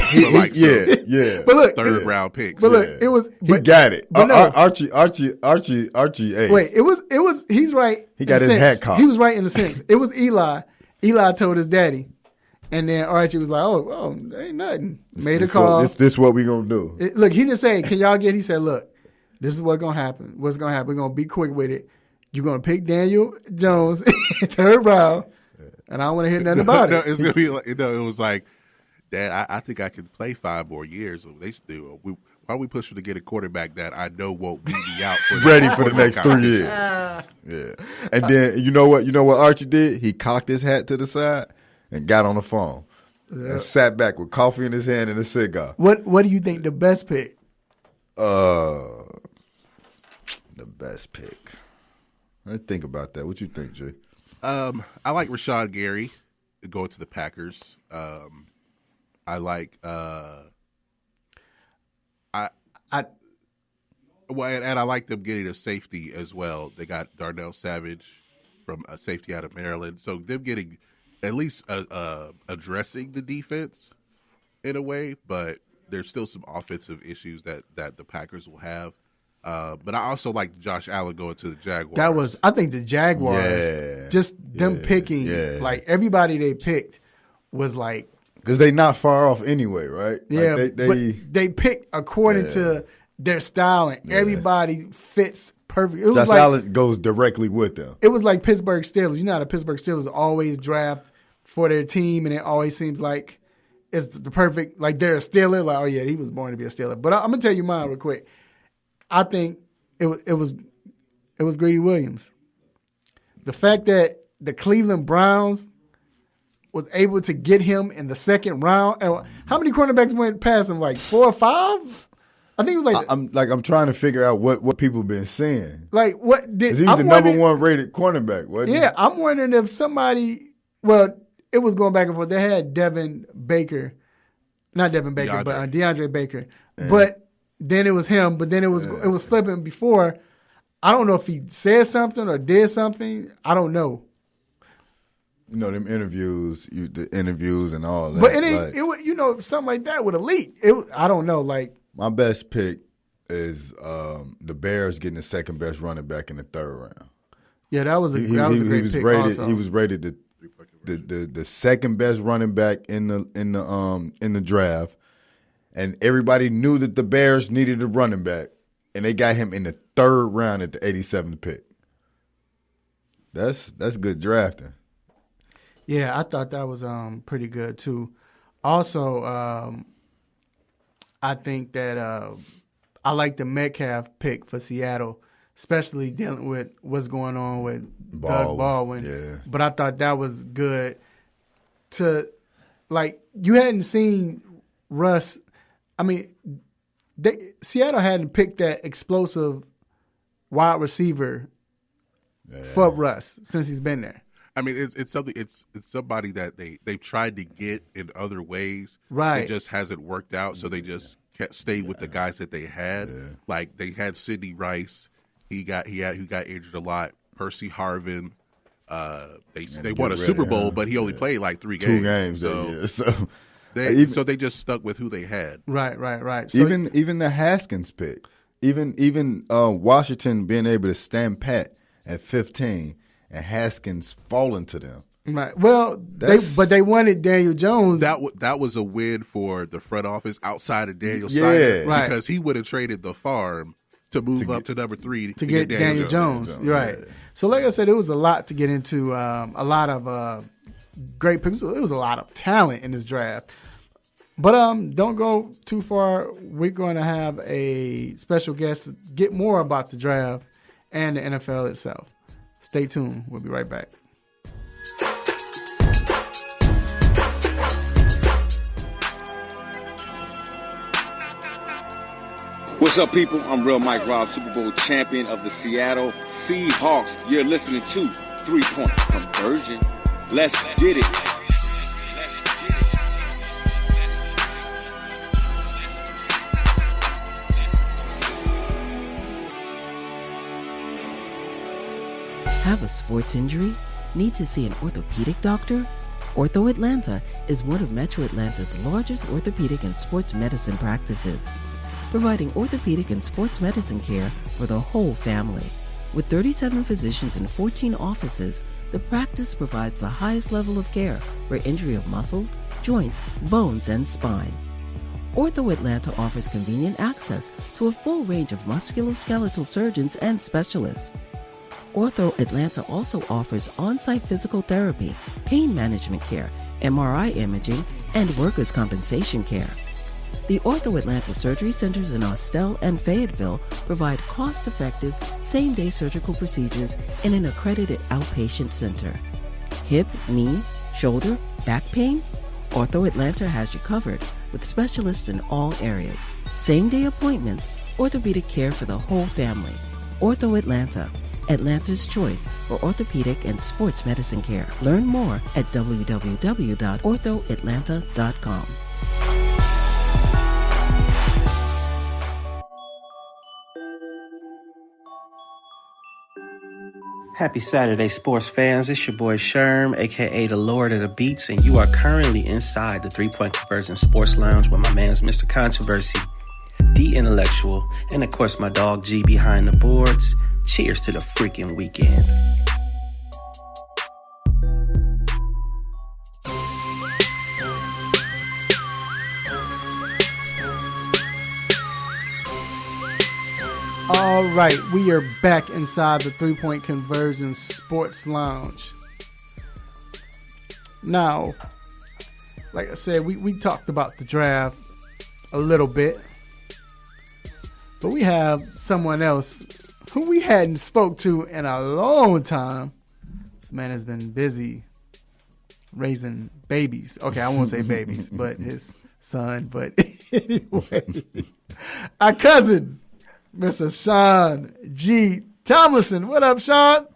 S4: Yeah.
S2: But look,
S3: 3rd round picks.
S2: But look, it was.
S4: He got it.
S2: But no.
S4: Archie. Hey.
S2: Wait, it was. He's right.
S4: He got his hat caught.
S2: He was right in the sense. It was Eli. Eli told his daddy. And then Archie was like, oh, ain't nothing. Made a call.
S4: This what we going to do.
S2: Look, he didn't say, can y'all get, he said, look, this is what's going to happen. What's going to happen? We're going to be quick with it. You're going to pick Daniel Jones, 3rd round, and I don't want to hear nothing about it.
S3: It's going to be it was like, Dad, I think I can play 5 more years. So they should do. Why don't we push him to get a quarterback that I know won't be out for
S4: ready for the next 3 years? Yeah. And then you know what Archie did? He cocked his hat to the side and got on the phone and sat back with coffee in his hand and a cigar.
S2: What do you think the best pick?
S4: The best pick. Let's think about that. What you think, Jay?
S3: I like Rashawn Gary going to the Packers. I like and I like them getting a safety as well. They got Darnell Savage from a safety out of Maryland. So them getting at least addressing the defense in a way, but there's still some offensive issues that the Packers will have. But I also like Josh Allen going to the Jaguars.
S2: I think the Jaguars, picking, everybody they picked was like.
S4: Because they not far off anyway, right?
S2: Yeah, they picked according to their style, and everybody fits perfect. It was
S4: Josh Allen goes directly with them.
S2: It was like Pittsburgh Steelers. You know how the Pittsburgh Steelers always draft for their team, and it always seems like it's the perfect, like they're a Steeler. Like, oh yeah, he was born to be a Steeler. But I'm gonna tell you mine real quick. I think it was Greedy Williams. The fact that the Cleveland Browns was able to get him in the 2nd round. And how many cornerbacks went past him? Like 4 or 5? I think it was like
S4: I'm trying to figure out what people been saying.
S2: Like what did
S4: he was the number 1 rated cornerback, wasn't he?
S2: Yeah, I'm wondering if somebody. Well, it was going back and forth. They had Devin Baker, not Devin Baker, but DeAndre Baker. Yeah. But then it was him. But then it was flipping before. I don't know if he said something or did something. I don't know.
S4: You know, them interviews, the interviews and all that.
S2: But it was something like that with a leak. I don't know, like.
S4: My best pick is the Bears getting the second best running back in the third round.
S2: Yeah, that was a great pick. Also,
S4: he was rated the second best running back in the draft, and everybody knew that the Bears needed a running back, and they got him in the third round at the 87th pick. That's good drafting.
S2: Yeah, I thought that was pretty good too. Also, I think that I like the Metcalf pick for Seattle, especially dealing with what's going on with Doug Baldwin.
S4: Yeah.
S2: But I thought that was good you hadn't seen Russ. I mean, Seattle hadn't picked that explosive wide receiver for Russ since he's been there.
S3: I mean, it's something. It's somebody that they've tried to get in other ways.
S2: Right.
S3: It just hasn't worked out, so they just stayed with the guys that they had. Yeah. Like they had Sidney Rice. He got injured a lot. Percy Harvin. They won a Super Bowl, but he only played like 3 games.
S4: 2 games.
S3: So they just stuck with who they had.
S2: Right. So
S4: even the Haskins pick, even Washington being able to stand pat at 15 and Haskins falling to them.
S2: Right. Well, they wanted Daniel Jones.
S3: That was a win for the front office outside of Daniel Snyder,
S2: right.
S3: Because he would have traded the farm to move up to number 3
S2: to get Daniel Jones. Right. Yeah. So, like I said, it was a lot to get into. A lot of great picks. It was a lot of talent in this draft. But don't go too far. We're going to have a special guest to get more about the draft and the NFL itself. Stay tuned. We'll be right back.
S5: What's up, people? I'm Real Mike Robb, Super Bowl champion of the Seattle Seahawks. You're listening to 3-Point Conversion. Let's get it.
S14: Have a sports injury? Need to see an orthopedic doctor? Ortho Atlanta is one of Metro Atlanta's largest orthopedic and sports medicine practices, providing orthopedic and sports medicine care for the whole family. With 37 physicians and 14 offices, the practice provides the highest level of care for injury of muscles, joints, bones, and spine. Ortho Atlanta offers convenient access to a full range of musculoskeletal surgeons and specialists. Ortho Atlanta also offers on-site physical therapy, pain management care, MRI imaging, and workers' compensation care. The Ortho Atlanta surgery centers in Austell and Fayetteville provide cost-effective, same-day surgical procedures in an accredited outpatient center. Hip, knee, shoulder, back pain? Ortho Atlanta has you covered with specialists in all areas. Same-day appointments, orthopedic care for the whole family. Ortho Atlanta, Atlanta's choice for orthopedic and sports medicine care. Learn more at www.orthoatlanta.com.
S15: Happy Saturday, sports fans. It's your boy Sherm, a.k.a. the Lord of the Beats, and you are currently inside the 3-Point Conversion Sports Lounge with my man's Mr. Controversy, D Intellectual, and of course my dog G behind the boards. Cheers to the freaking weekend.
S2: All right, we are back inside the 3-Point Conversion Sports Lounge. Now, like I said, we talked about the draft a little bit, but we have someone else who we hadn't spoke to in a long time. This man has been busy raising babies. Okay, I won't say babies, but his son. But anyway, our cousin, Mr. Sean G. Tomlinson. What up, Sean?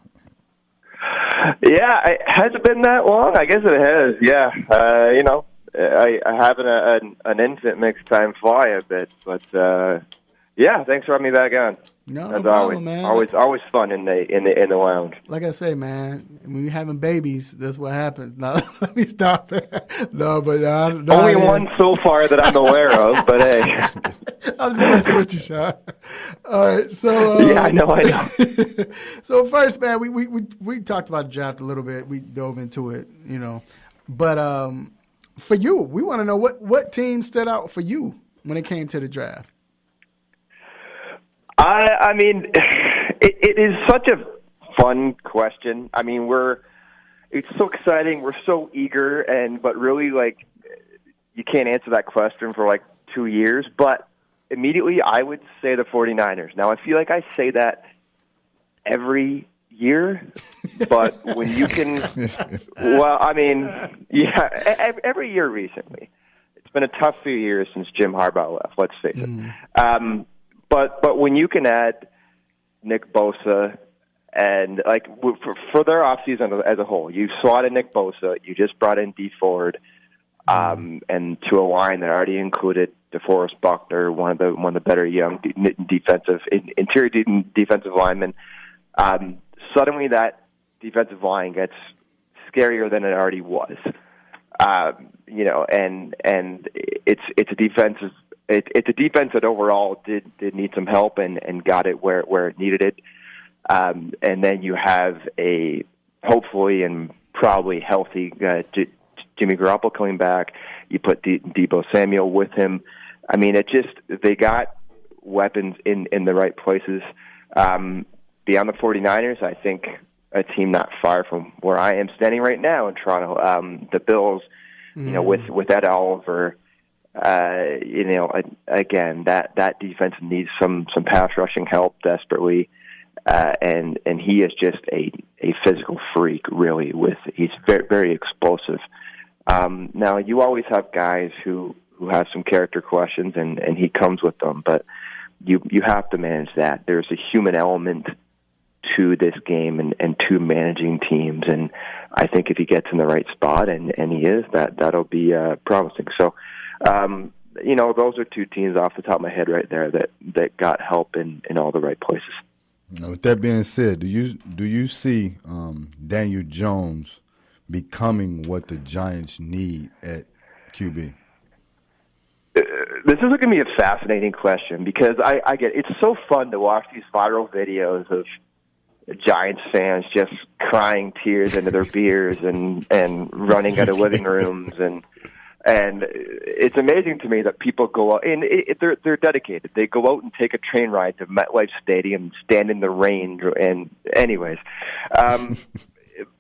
S16: Yeah, has it been that long? I guess it has, yeah. Having an infant makes time fly a bit, but yeah, thanks for having me back on.
S2: No
S16: That's
S2: problem, man.
S16: always fun in the lounge.
S2: Like I say, man, when you're having babies, that's what happens. Now, let me stop. No, but
S16: only one so far that I'm aware of. But hey,
S2: I'm just messing with you, Sean. All right, so
S16: yeah, I know.
S2: So first, man, we talked about the draft a little bit. We dove into it, But for you, we want to know what team stood out for you when it came to the draft.
S16: I mean, it is such a fun question. I mean, it's so exciting. We're so eager, but really, like, you can't answer that question for like 2 years. But immediately, I would say the 49ers. Now, I feel like I say that every year, but when you can, well, I mean, yeah, every year recently. It's been a tough few years since Jim Harbaugh left. Let's face it. But when you can add Nick Bosa and like for their offseason as a whole, you slotted Nick Bosa, you just brought in Dee Ford, and to a line that already included DeForest Buckner, one of the better young interior defensive linemen. Suddenly, that defensive line gets scarier than it already was. And it's a defensive. It's a defense that overall did need some help and got it where it needed it. And then you have a hopefully and probably healthy Jimmy Garoppolo coming back. You put Deebo Samuel with him. I mean, they got weapons in the right places. Beyond the 49ers, I think a team not far from where I am standing right now in Toronto, the Bills, with Ed Oliver. Again, that defense needs some pass rushing help desperately, and he is just a physical freak. Really, he's very, very explosive. Now you always have guys who have some character questions, and he comes with them, but you have to manage that. There's a human element to this game and to managing teams, and I think if he gets in the right spot, and he is, that'll be promising. So. Those are two teams off the top of my head right there that got help in all the right places.
S4: With that being said, do you see Daniel Jones becoming what the Giants need at QB?
S16: This is going to be a fascinating question because I get it's so fun to watch these viral videos of Giants fans just crying tears into their beers and running out of living rooms and it's amazing to me that people go out, and they're dedicated. They go out and take a train ride to MetLife Stadium, stand in the rain, and anyways.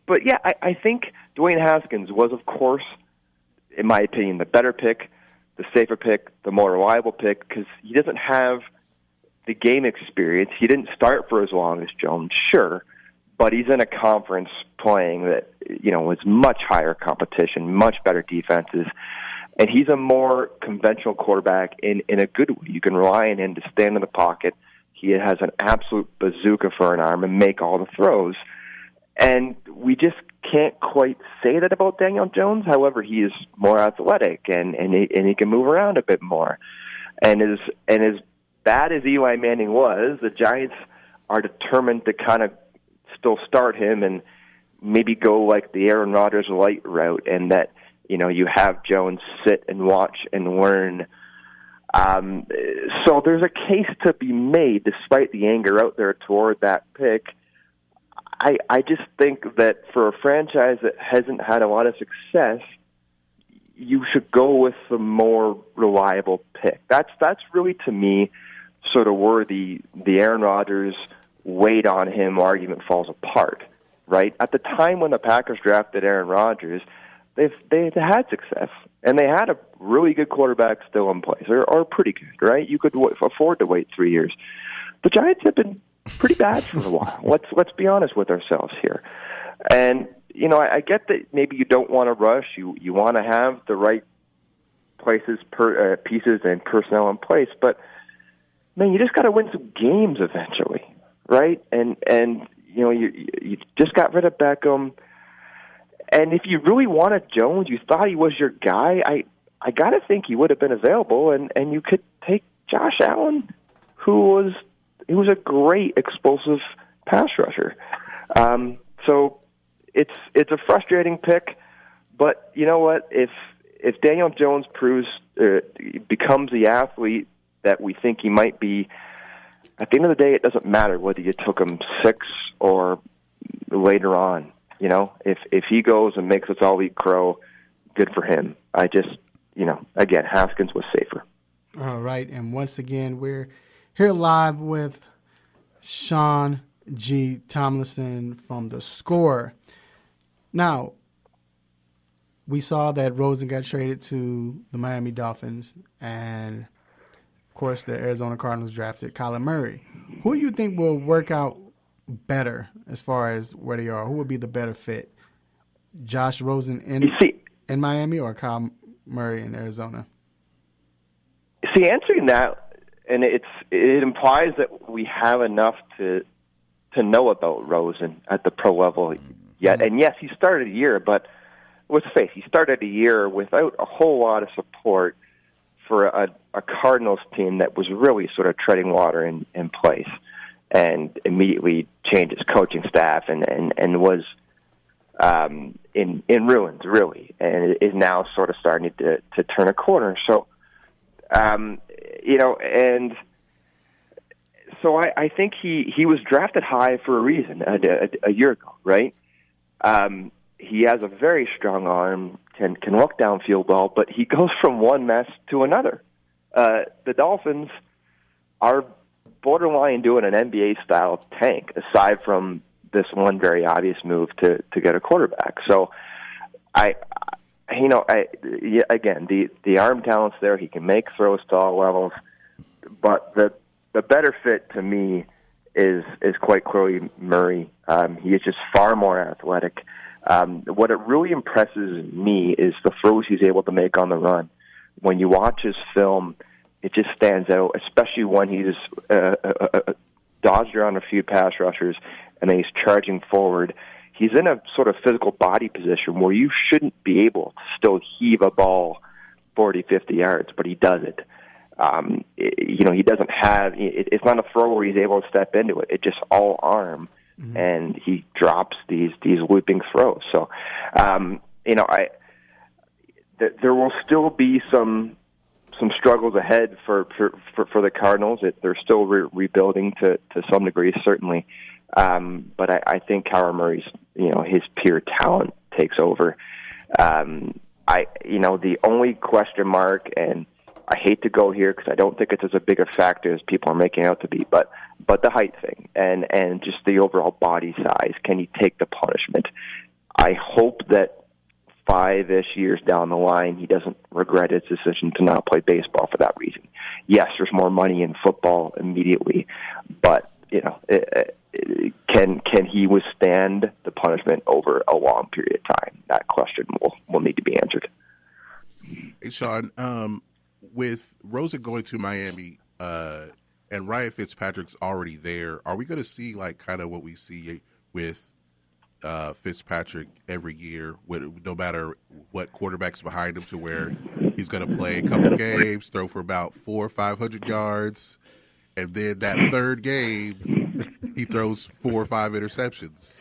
S16: But yeah, I think Dwayne Haskins was, of course, in my opinion, the better pick, the safer pick, the more reliable pick, because he doesn't have the game experience. He didn't start for as long as Jones, sure, but he's in a conference playing that, was much higher competition, much better defenses, and he's a more conventional quarterback in a good way. You can rely on him to stand in the pocket. He has an absolute bazooka for an arm and make all the throws. And we just can't quite say that about Daniel Jones. However, he is more athletic and he can move around a bit more. And as bad as Eli Manning was, the Giants are determined to kind of still start him and maybe go like the Aaron Rodgers light route, and that you have Jones sit and watch and learn. So there's a case to be made, despite the anger out there toward that pick. I just think that for a franchise that hasn't had a lot of success, you should go with the more reliable pick. That's really, to me, sort of where the Aaron Rodgers weight on him argument falls apart, right? At the time when the Packers drafted Aaron Rodgers, they had success, and they had a really good quarterback still in place, or pretty good, right? You could afford to wait 3 years. The Giants have been pretty bad for a while. Let's be honest with ourselves here. And, I get that maybe you don't want to rush. You want to have the right pieces and personnel in place, but, man, you just got to win some games eventually, right? And you just got rid of Beckham. And if you really wanted Jones, you thought he was your guy, I got to think he would have been available, and you could take Josh Allen, who was, He was a great explosive pass rusher. So it's a frustrating pick, but you know what? If Daniel Jones becomes the athlete that we think he might be, at the end of the day, it doesn't matter whether you took him 6 or later on. You know, if he goes and makes us all eat crow, good for him. I just, again, Haskins was safer.
S2: All right, and once again, we're here live with Sean G. Tomlinson from The Score. Now, we saw that Rosen got traded to the Miami Dolphins, and, of course, the Arizona Cardinals drafted Kyler Murray. Who do you think will work out better as far as where they are? Who would be the better fit? Josh Rosen in Miami or Kyle Murray in Arizona?
S16: See, answering that, and it implies that we have enough to know about Rosen at the pro level yet. And yes, he started a year, but let's face, he started a year without a whole lot of support for a Cardinals team that was really sort of treading water in place, and immediately changed its coaching staff and was in ruins, really, and is now sort of starting to turn a corner. So, and so I think he was drafted high for a reason a year ago, right? He has a very strong arm, can walk downfield well, but he goes from one mess to another. The Dolphins are borderline doing an NBA-style tank, aside from this one very obvious move to get a quarterback. So, again, the arm talent's there. He can make throws to all levels, but the better fit to me is quite clearly Murray. He is just far more athletic. What it really impresses me is the throws he's able to make on the run. When you watch his film, it just stands out, especially when he's dodged around a few pass rushers and then he's charging forward. He's in a sort of physical body position where you shouldn't be able to still heave a ball 40, 50 yards, but he does it. He doesn't have, it's not a throw where he's able to step into it. It's just all arm, and he drops these looping throws. So, there will still be some struggles ahead for the Cardinals. They're still rebuilding to some degree, certainly. But I think Kyler Murray's, his pure talent takes over. The only question mark, and I hate to go here because I don't think it's as a big a factor as people are making out to be, but the height thing and just the overall body size. Can he take the punishment? I hope that 5-ish years down the line, he doesn't regret his decision to not play baseball for that reason. Yes, there's more money in football immediately, but can he withstand the punishment over a long period of time? That question will need to be answered.
S3: Hey, Sean, with Rosen going to Miami and Ryan Fitzpatrick's already there, are we going to see like kind of what we see with Fitzpatrick every year, no matter what quarterback's behind him, to where he's going to play a couple games, throw for about 400 or 500 yards, and then that third game he throws 4 or 5 interceptions,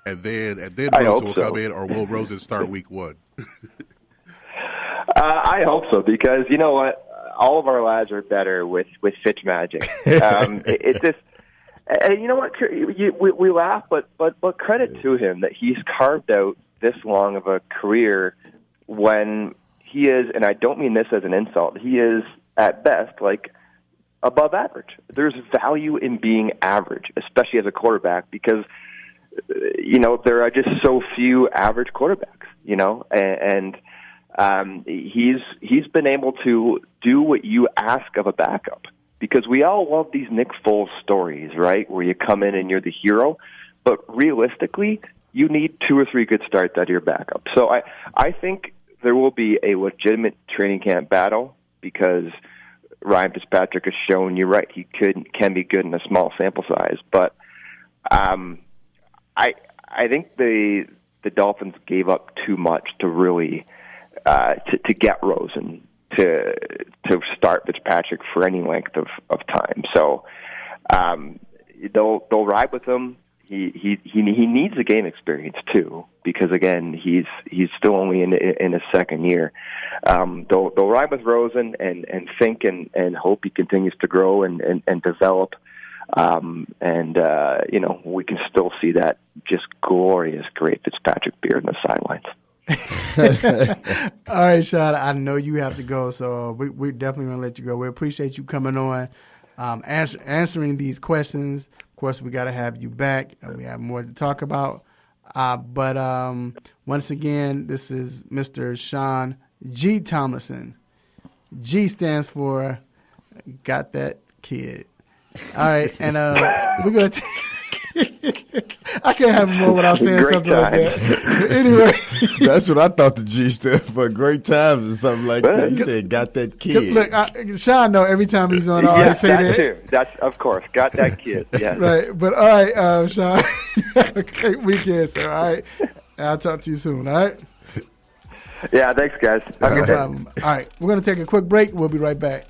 S3: and then Rosen will come in, or will Rosen start week 1?
S16: I hope so, because you know what, all of our lads are better with Fitz magic. It's just. And you know what? We laugh, but credit to him that he's carved out this long of a career when he is, and I don't mean this as an insult, he is at best like above average. There's value in being average, especially as a quarterback, because there are just so few average quarterbacks. And he's been able to do what you ask of a backup. Because we all love these Nick Foles stories, right, where you come in and you're the hero. But realistically, you need 2 or 3 good starts out of your backup. So I think there will be a legitimate training camp battle, because Ryan Fitzpatrick has shown, you're right, he can be good in a small sample size. But I think the Dolphins gave up too much to really to get Rosen to start Fitzpatrick for any length of time. So They'll ride with him. He needs the game experience too, because again, he's still only in his second year. They'll ride with Rosen and think and hope he continues to grow and develop. We can still see that just glorious, great Fitzpatrick beard in the sidelines.
S2: All right, Sean, I know you have to go, so we definitely going to let you go. We appreciate you coming on, answering these questions. Of course, we got to have you back, and we have more to talk about. But once again, this is Mr. Sean G. Tomlinson. G stands for Got That Kid. All right, and we're going to I can't have more without saying great something time. Like that. But anyway.
S4: That's what I thought the G stood for. Great times or something like that. You said, got that kid.
S2: Look, Sean know every time he's on, I always say that.
S16: Too. That's, of course, got that kid. Yeah.
S2: Right. But all right, Sean, have a great weekend, sir. All right. I'll talk to you soon, all right?
S16: Yeah, thanks, guys. Have a good day.
S2: All right. We're going to take a quick break. We'll be right back.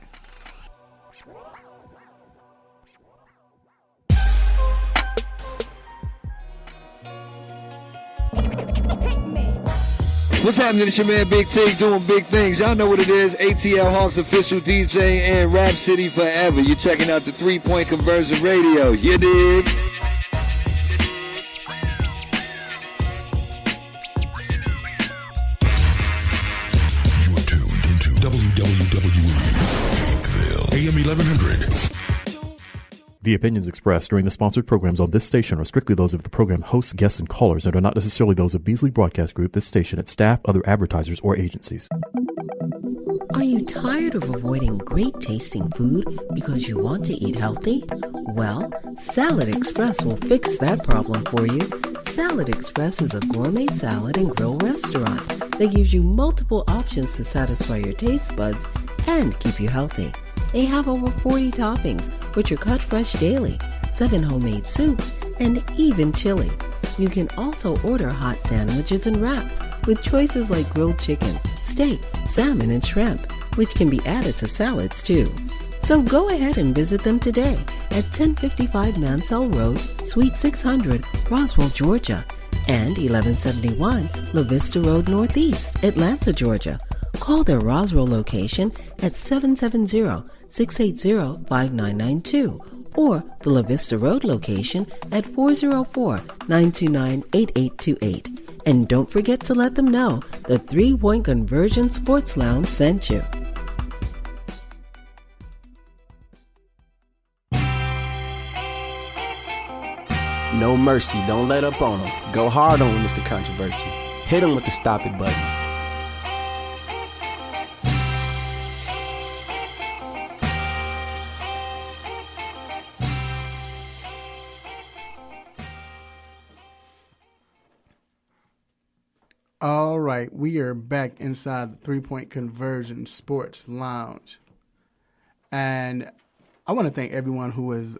S17: What's happening? It's your man Big T doing big things. Y'all know what it is. ATL Hawks official DJ and Rap City Forever. You're checking out the 3-Point Conversion Radio. You dig?
S18: You are tuned into WWE AM 1100.
S19: The opinions expressed during the sponsored programs on this station are strictly those of the program hosts, guests, and callers and are not necessarily those of Beasley Broadcast Group, this station, its staff, other advertisers, or agencies.
S14: Are you tired of avoiding great-tasting food because you want to eat healthy? Well, Salad Express will fix that problem for you. Salad Express is a gourmet salad and grill restaurant that gives you multiple options to satisfy your taste buds and keep you healthy. They have over 40 toppings, which are cut fresh daily, 7 homemade soups, and even chili. You can also order hot sandwiches and wraps with choices like grilled chicken, steak, salmon, and shrimp, which can be added to salads too. So go ahead and visit them today at 1055 Mansell Road, Suite 600, Roswell, Georgia, and 1171 La Vista Road Northeast, Atlanta, Georgia. Call their Roswell location at 770-680-5992 or the La Vista Road location at 404-929-8828. And don't forget to let them know the 3-Point Conversion Sports Lounge sent you.
S15: No mercy. Don't let up on him. Go hard on him, Mr. Controversy. Hit him with the stop it button.
S2: All right, we are back inside the 3-Point Conversion Sports Lounge. And I want to thank everyone who is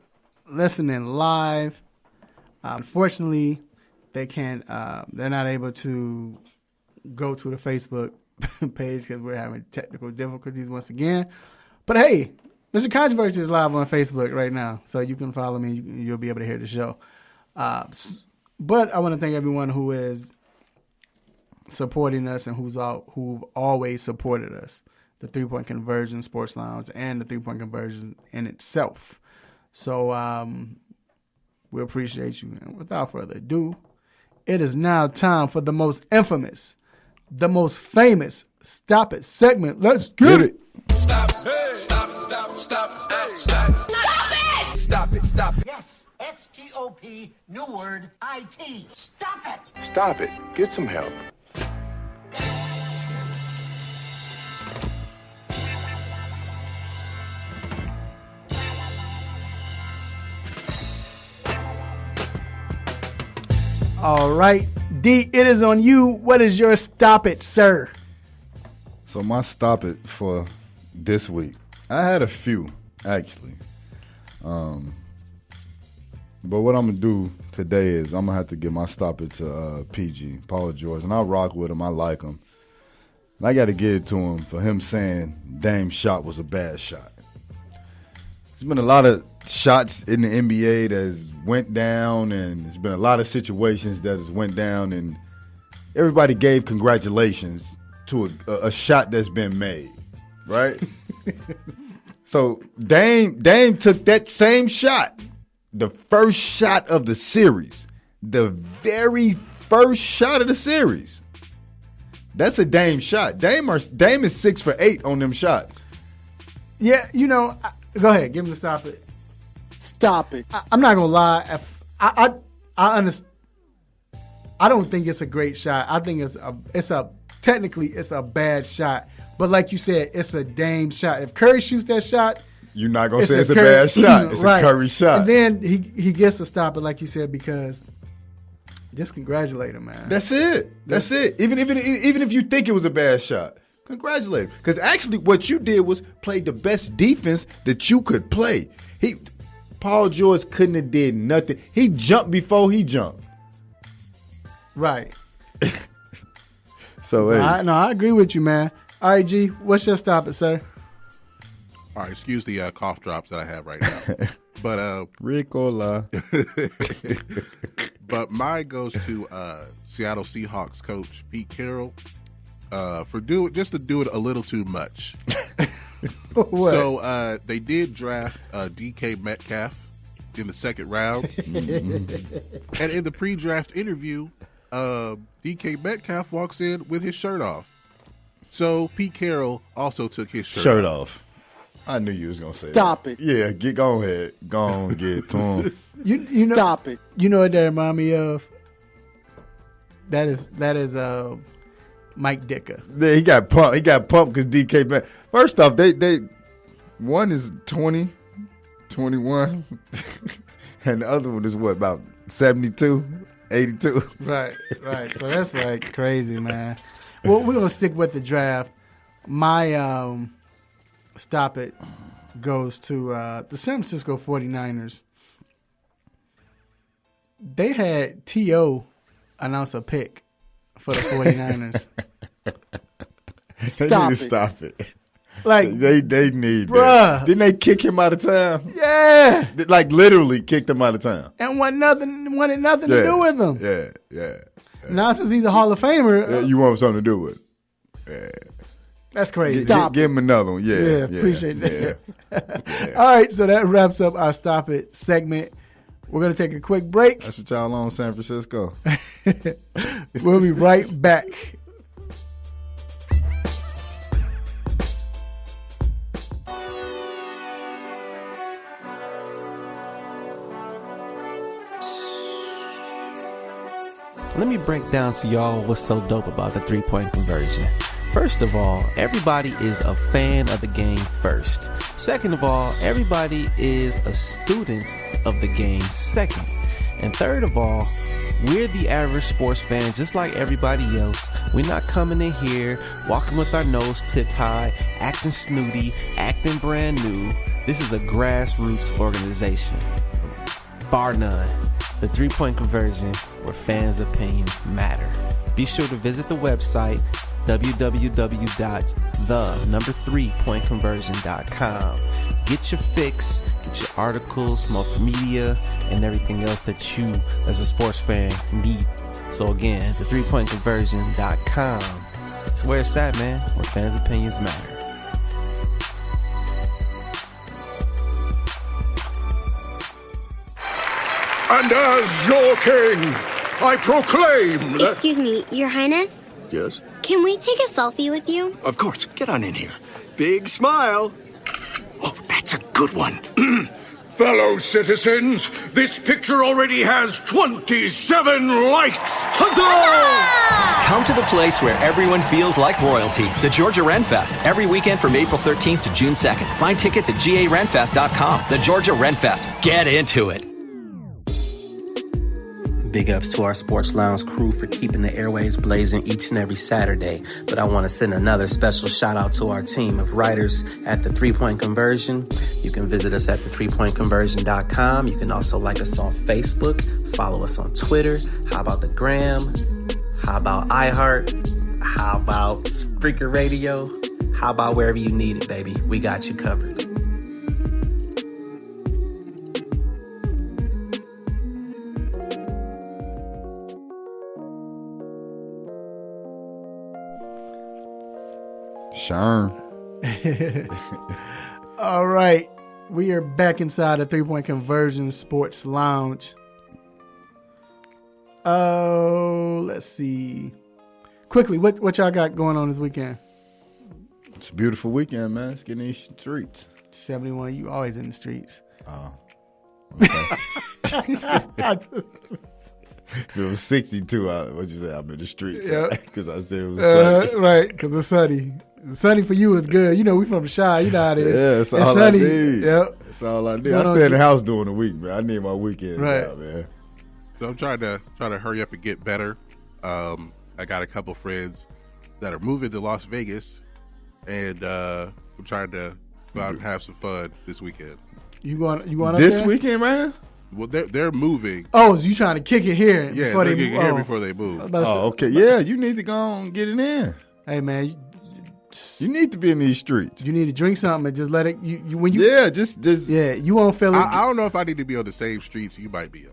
S2: listening live. Unfortunately, they're not able to go to the Facebook page because we're having technical difficulties once again. But hey, Mr. Controversy is live on Facebook right now, so you can follow me. You'll be able to hear the show. But I want to thank everyone who is supporting us and who've always supported us, the 3-Point Conversion Sports Lounge and the 3-Point Conversion in itself. So we appreciate you. And without further ado, it is now time for the most infamous, the most famous Stop It segment. Let's get it.
S18: Stop it. Stop it. Stop it. Stop it. Stop it. Stop it.
S8: Stop it. Stop it. Yes. S-T-O-P, new word, I-T. Stop it.
S18: Stop it. Get some help.
S2: All right, D, it is on you. What is your stop it, sir?
S4: So my stop it for this week, I had a few actually, but what I'm gonna do today is I'm gonna have to give my stop it to PG, Paul George, and I rock with him. I like him. And I got to give it to him for him saying Dame's shot was a bad shot. There's been a lot of shots in the NBA that has went down, and there's been a lot of situations that has went down, and everybody gave congratulations to a shot that's been made, right? So Dame took that same shot, the first shot of the series, the very first shot of the series. That's a Dame shot. Dame is 6 for 8 on them shots.
S2: Yeah, go ahead, give him the stop it.
S1: Stop it.
S2: I'm not gonna lie. I understand. I don't think it's a great shot. I think technically it's a bad shot. But like you said, it's a Dame shot. If Curry shoots that shot,
S4: you're not gonna say it's a bad shot. It's right. A Curry shot.
S2: And then he gets to stop it, like you said, because just congratulate him, man.
S4: That's it. That's it. Even if you think it was a bad shot, congratulate him. Because actually, what you did was play the best defense that you could play. Paul George couldn't have did nothing. He jumped before he jumped.
S2: Right.
S4: So hey.
S2: I agree with you, man. All right, G, what's your stop it, sir?
S3: All right, excuse the cough drops that I have right now. But
S4: Ricola.
S3: But mine goes to Seattle Seahawks coach Pete Carroll for do it a little too much. So they did draft DK Metcalf in the second round. And in the pre-draft interview, DK Metcalf walks in with his shirt off. So Pete Carroll also took his shirt off.
S4: I knew you was gonna say
S1: Stop
S4: that.
S1: it.
S4: Yeah, go ahead. Go on, get to him.
S2: You know,
S1: Stop it.
S2: You know what that remind me of? That is Mike Dicker.
S4: Yeah, he got pumped. He got pumped because DK Metcalf. First off, they one is 20, 21, and the other one is what, about 72, 82?
S2: Right. So that's like crazy, man. Well, we're gonna stick with the draft. My stop it goes to the San Francisco 49ers. They had T.O. announce a pick for the 49ers.
S4: Stop it.
S2: Like
S4: they need
S2: bruh.
S4: That. Didn't they kick him out of town?
S2: Yeah.
S4: Like literally kicked him out of town.
S2: And wanted nothing to do with him.
S4: Yeah.
S2: Now since he's a Hall of Famer,
S4: you want something to do with it. Yeah.
S2: That's crazy.
S4: Give him another one. Yeah,
S2: appreciate that. Yeah. All right, so that wraps up our Stop It segment. We're going to take a quick break.
S4: That's what y'all on San Francisco.
S2: We'll be right back.
S15: Let me break down to y'all what's so dope about the three-point conversion. First of all, everybody is a fan of the game first. Second of all, everybody is a student of the game second. And third of all, we're the average sports fan just like everybody else. We're not coming in here, walking with our nose tipped high, acting snooty, acting brand new. This is a grassroots organization. Bar none. The three-point conversion, where fans' opinions matter. Be sure to visit the website www.the3pointconversion.com. Get your fix, get your articles, multimedia, and everything else that you, as a sports fan, need. So again, the3pointconversion.com. It's where it's at, man, where fans' opinions matter.
S20: And as your king, I proclaim that...
S21: Excuse me, Your Highness?
S20: Yes?
S21: Can we take a selfie with you?
S20: Of course. Get on in here. Big smile. Oh, that's a good one. Fellow citizens, this picture already has 27 likes. Huzzah!
S22: Come to the place where everyone feels like royalty. The Georgia Ren Fest. Every weekend from April 13th to June 2nd. Find tickets at GARenfest.com. The Georgia Ren Fest. Get into it.
S15: Big ups to our Sports Lounge crew for keeping the airways blazing each and every Saturday. But I want to send another special shout out to our team of writers at the 3-Point Conversion. You can visit us at the3pointconversion.com. You can also like us on Facebook, follow us on Twitter. How about the Gram? How about iHeart? How about Spreaker Radio? How about wherever you need it, baby? We got you covered.
S4: Sherm.
S2: All right. We are back inside the 3-Point Conversion Sports Lounge. Oh, let's see. Quickly, what y'all got going on this weekend?
S4: It's a beautiful weekend, man. Let's get in these streets.
S2: 71, you always in the streets.
S4: Oh. Okay. If it was 62, what'd you say? I'm in the streets. Because I said it was sunny.
S2: Right, because it's sunny. Sunny for you is good. You know, we from the Chi. You know how it is.
S4: Yeah, it's all
S2: sunny.
S4: I need.
S2: Yep.
S4: That's all I need. I stay in the house during the week, man. I need my weekend out, man.
S3: So I'm trying to hurry up and get better. I got a couple friends that are moving to Las Vegas, and I'm trying to go out and have some fun this weekend.
S2: You going
S4: this
S2: up there?
S4: weekend, man?
S3: Well, they're moving.
S2: Oh, so you trying to kick it here?
S3: Yeah,
S2: before
S3: they're
S2: they
S3: kicking here before they move.
S4: Oh, okay. Yeah, you need to go and get it in.
S2: Hey, man.
S4: You need to be in these streets.
S2: You need to drink something and just let it. You you won't feel it.
S3: I don't know if I need to be on the same streets you might be on.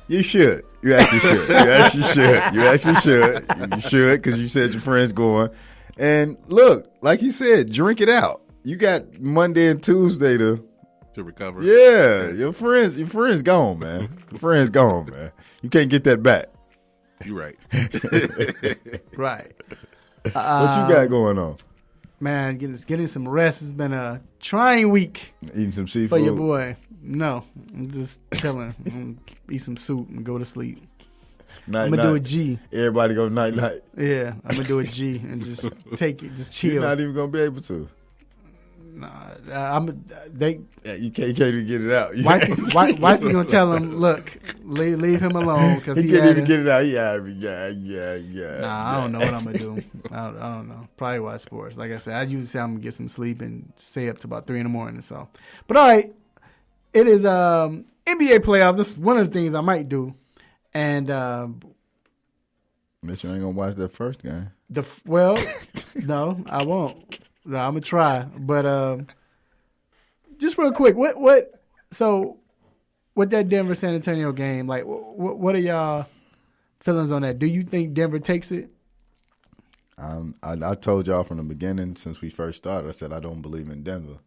S4: You should. You actually should. You actually should. You actually should. You should, because you said your friend's going. And look, like you said, drink it out. You got Monday and Tuesday to
S3: recover.
S4: Yeah, your friend's gone, man. Your friend's gone, man. You can't get that back.
S3: You're right.
S2: Right.
S4: What you got going on?
S2: Man, getting some rest. It's been a trying week.
S4: Eating some seafood
S2: for your boy. No, I'm just chilling. I'm gonna eat some soup and go to sleep. I'm gonna do a G.
S4: Everybody go night.
S2: Yeah, I'm gonna do a G and just take it, just chill.
S4: You're not even gonna be able to.
S2: Nah,
S4: you can't even get it out.
S2: Wife is gonna tell him, look, leave him alone because
S4: he can't even get it out. Yeah.
S2: Nah, I don't know what I'm gonna do. I don't know. Probably watch sports. Like I said, I usually say I'm gonna get some sleep and stay up to about 3 a.m. So, but all right, it is NBA playoffs. This is one of the things I might do, and
S4: Mitch, you ain't gonna watch that first game.
S2: No, I won't. No, I'm gonna try, but just real quick, what? So, with that Denver San Antonio game, like, what are y'all feelings on that? Do you think Denver takes it?
S4: I told y'all from the beginning, since we first started, I said I don't believe in Denver.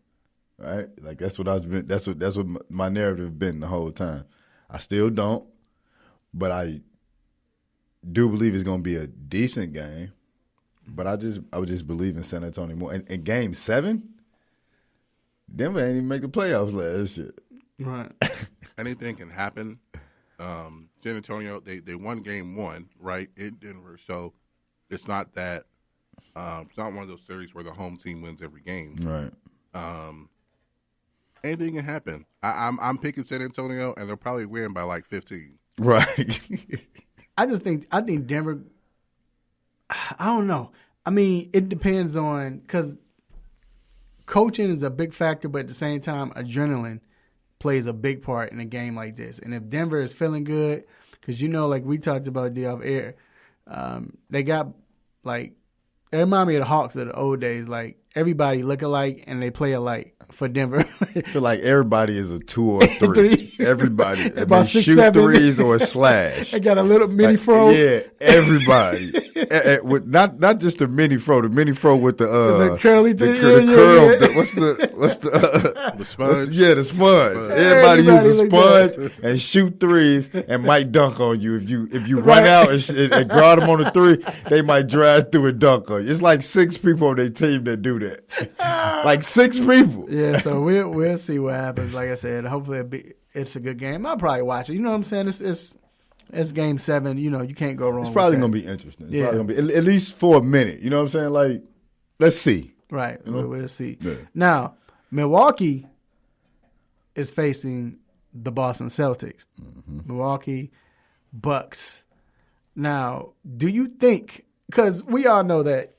S4: Right? Like that's what my narrative has been the whole time. I still don't, but I do believe it's gonna be a decent game. But I would just believe in San Antonio more. And in Game 7, Denver ain't even make the playoffs last year.
S2: Right.
S3: Anything can happen. San Antonio, they won Game 1, right, in Denver. So it's not that it's not one of those series where the home team wins every game.
S4: Right.
S3: Anything can happen. I'm picking San Antonio, and they'll probably win by like 15.
S4: Right.
S2: I think Denver. I don't know. I mean, it depends on, because coaching is a big factor, but at the same time, adrenaline plays a big part in a game like this. And if Denver is feeling good, because like we talked about the off air, they got like, it remind me of the Hawks of the old days. Like everybody look alike and they play alike for Denver.
S4: I feel like everybody is a 2 or 3. Everybody.
S2: About 6,
S4: shoot
S2: 7.
S4: threes or slash.
S2: They got a little mini fro.
S4: Yeah, everybody. With not just the mini fro with the
S2: curly thing.
S4: The curl. What's the
S3: the sponge?
S4: The sponge. Everybody uses a sponge and shoot threes and might dunk on you if you run out and guard them on the 3. They might drive through and dunk on you. It's like 6 people on their team that do that. Like 6 people.
S2: Yeah, so we'll see what happens. Like I said, hopefully it's a good game. I'll probably watch it. You know what I'm saying? It's Game 7. You can't go wrong.
S4: It's probably going to be interesting. It's probably going to be at least for a minute. You know what I'm saying? Like, let's see.
S2: Right. We'll see.
S4: Yeah.
S2: Now, Milwaukee is facing the Boston Celtics.
S4: Mm-hmm.
S2: Milwaukee Bucks. Now, do you think, because we all know that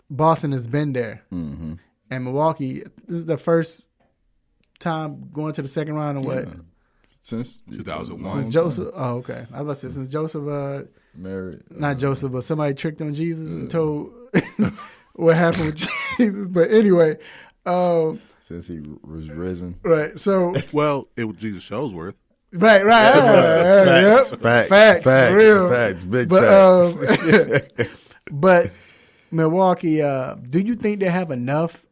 S2: Boston has been there,
S4: mm-hmm.
S2: and Milwaukee, this is the first time going to the second round in what?
S3: Since 2001.
S2: Since Joseph. Oh, okay. I was about to say since Joseph.
S4: Married.
S2: Not Joseph, but somebody tricked on Jesus and told what happened with Jesus. But anyway.
S4: Since he was risen.
S2: Right. So.
S3: Well, it was Jesus Showsworth.
S2: Right.
S4: Facts.
S2: Real.
S4: Facts. Big facts.
S2: But Milwaukee, do you think they have enough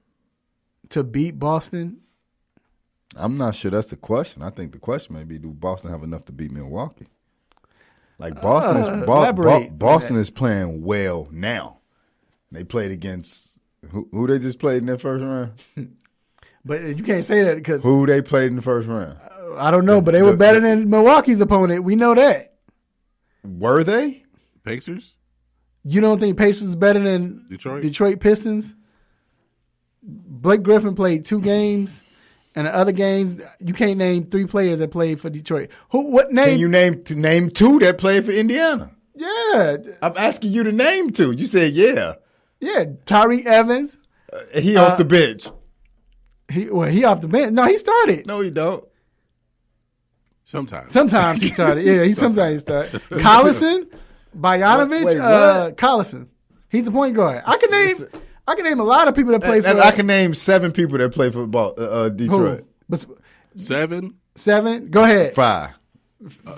S2: to beat Boston?
S4: I'm not sure that's the question. I think the question may be, do Boston have enough to beat Milwaukee? Like Boston is playing well now. They played against who they just played in their first round?
S2: But you can't say that because
S4: who they played in the first round?
S2: I don't know, but they were better than Milwaukee's opponent. We know that.
S4: Were they?
S3: Pacers?
S2: You don't think Pacers is better than Detroit Pistons? Blake Griffin played 2 games, and the other games you can't name 3 players that played for Detroit. What name?
S4: Can you name 2 that played for Indiana?
S2: Yeah,
S4: I'm asking you to name 2. You said yeah.
S2: Yeah, Tyreek Evans.
S4: He off the bench.
S2: He off the bench. No, he started.
S4: No, he don't.
S3: Sometimes
S2: he started. Yeah, sometimes he started. Collison, Bogdanovich, Collison. He's the point guard. I can name a lot of people that play for.
S4: And I can name 7 people that play for Detroit.
S3: Seven?
S2: Go ahead.
S4: 5.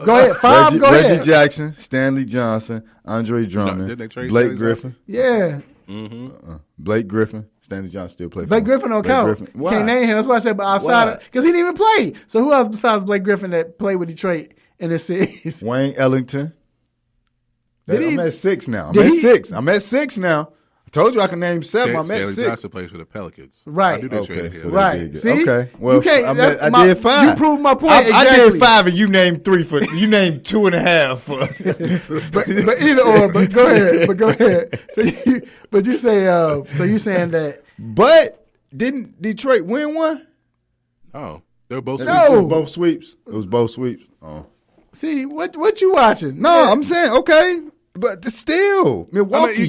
S2: Go ahead. 5. Go ahead.
S4: Reggie Jackson, Stanley Johnson, Andre Drummond, Blake Griffin.
S2: Yeah.
S3: Mm-hmm.
S4: Blake Griffin. Stanley Johnson still play for
S2: Blake Griffin don't count. Can't name him. That's why I said, but outside because he didn't even play. So who else besides Blake Griffin that played with Detroit in this series?
S4: Wayne Ellington. I'm at 6 now. I'm at 6 now. I told you I can name 7. I'm at 6.
S3: Stanley Johnson plays for the Pelicans.
S2: Right.
S3: I knew they traded him.
S2: Right. See?
S4: Okay. Well, I did 5.
S2: You proved my point.
S4: I did 5, and you named 3 for. You named 2.5 for.
S2: but either or. But go ahead. So you say. So you saying that?
S4: But didn't Detroit win one?
S3: Oh, they were both.
S4: Sweeps. It was both sweeps. Oh.
S2: See what you watching?
S4: No, I'm saying okay. But still, Milwaukee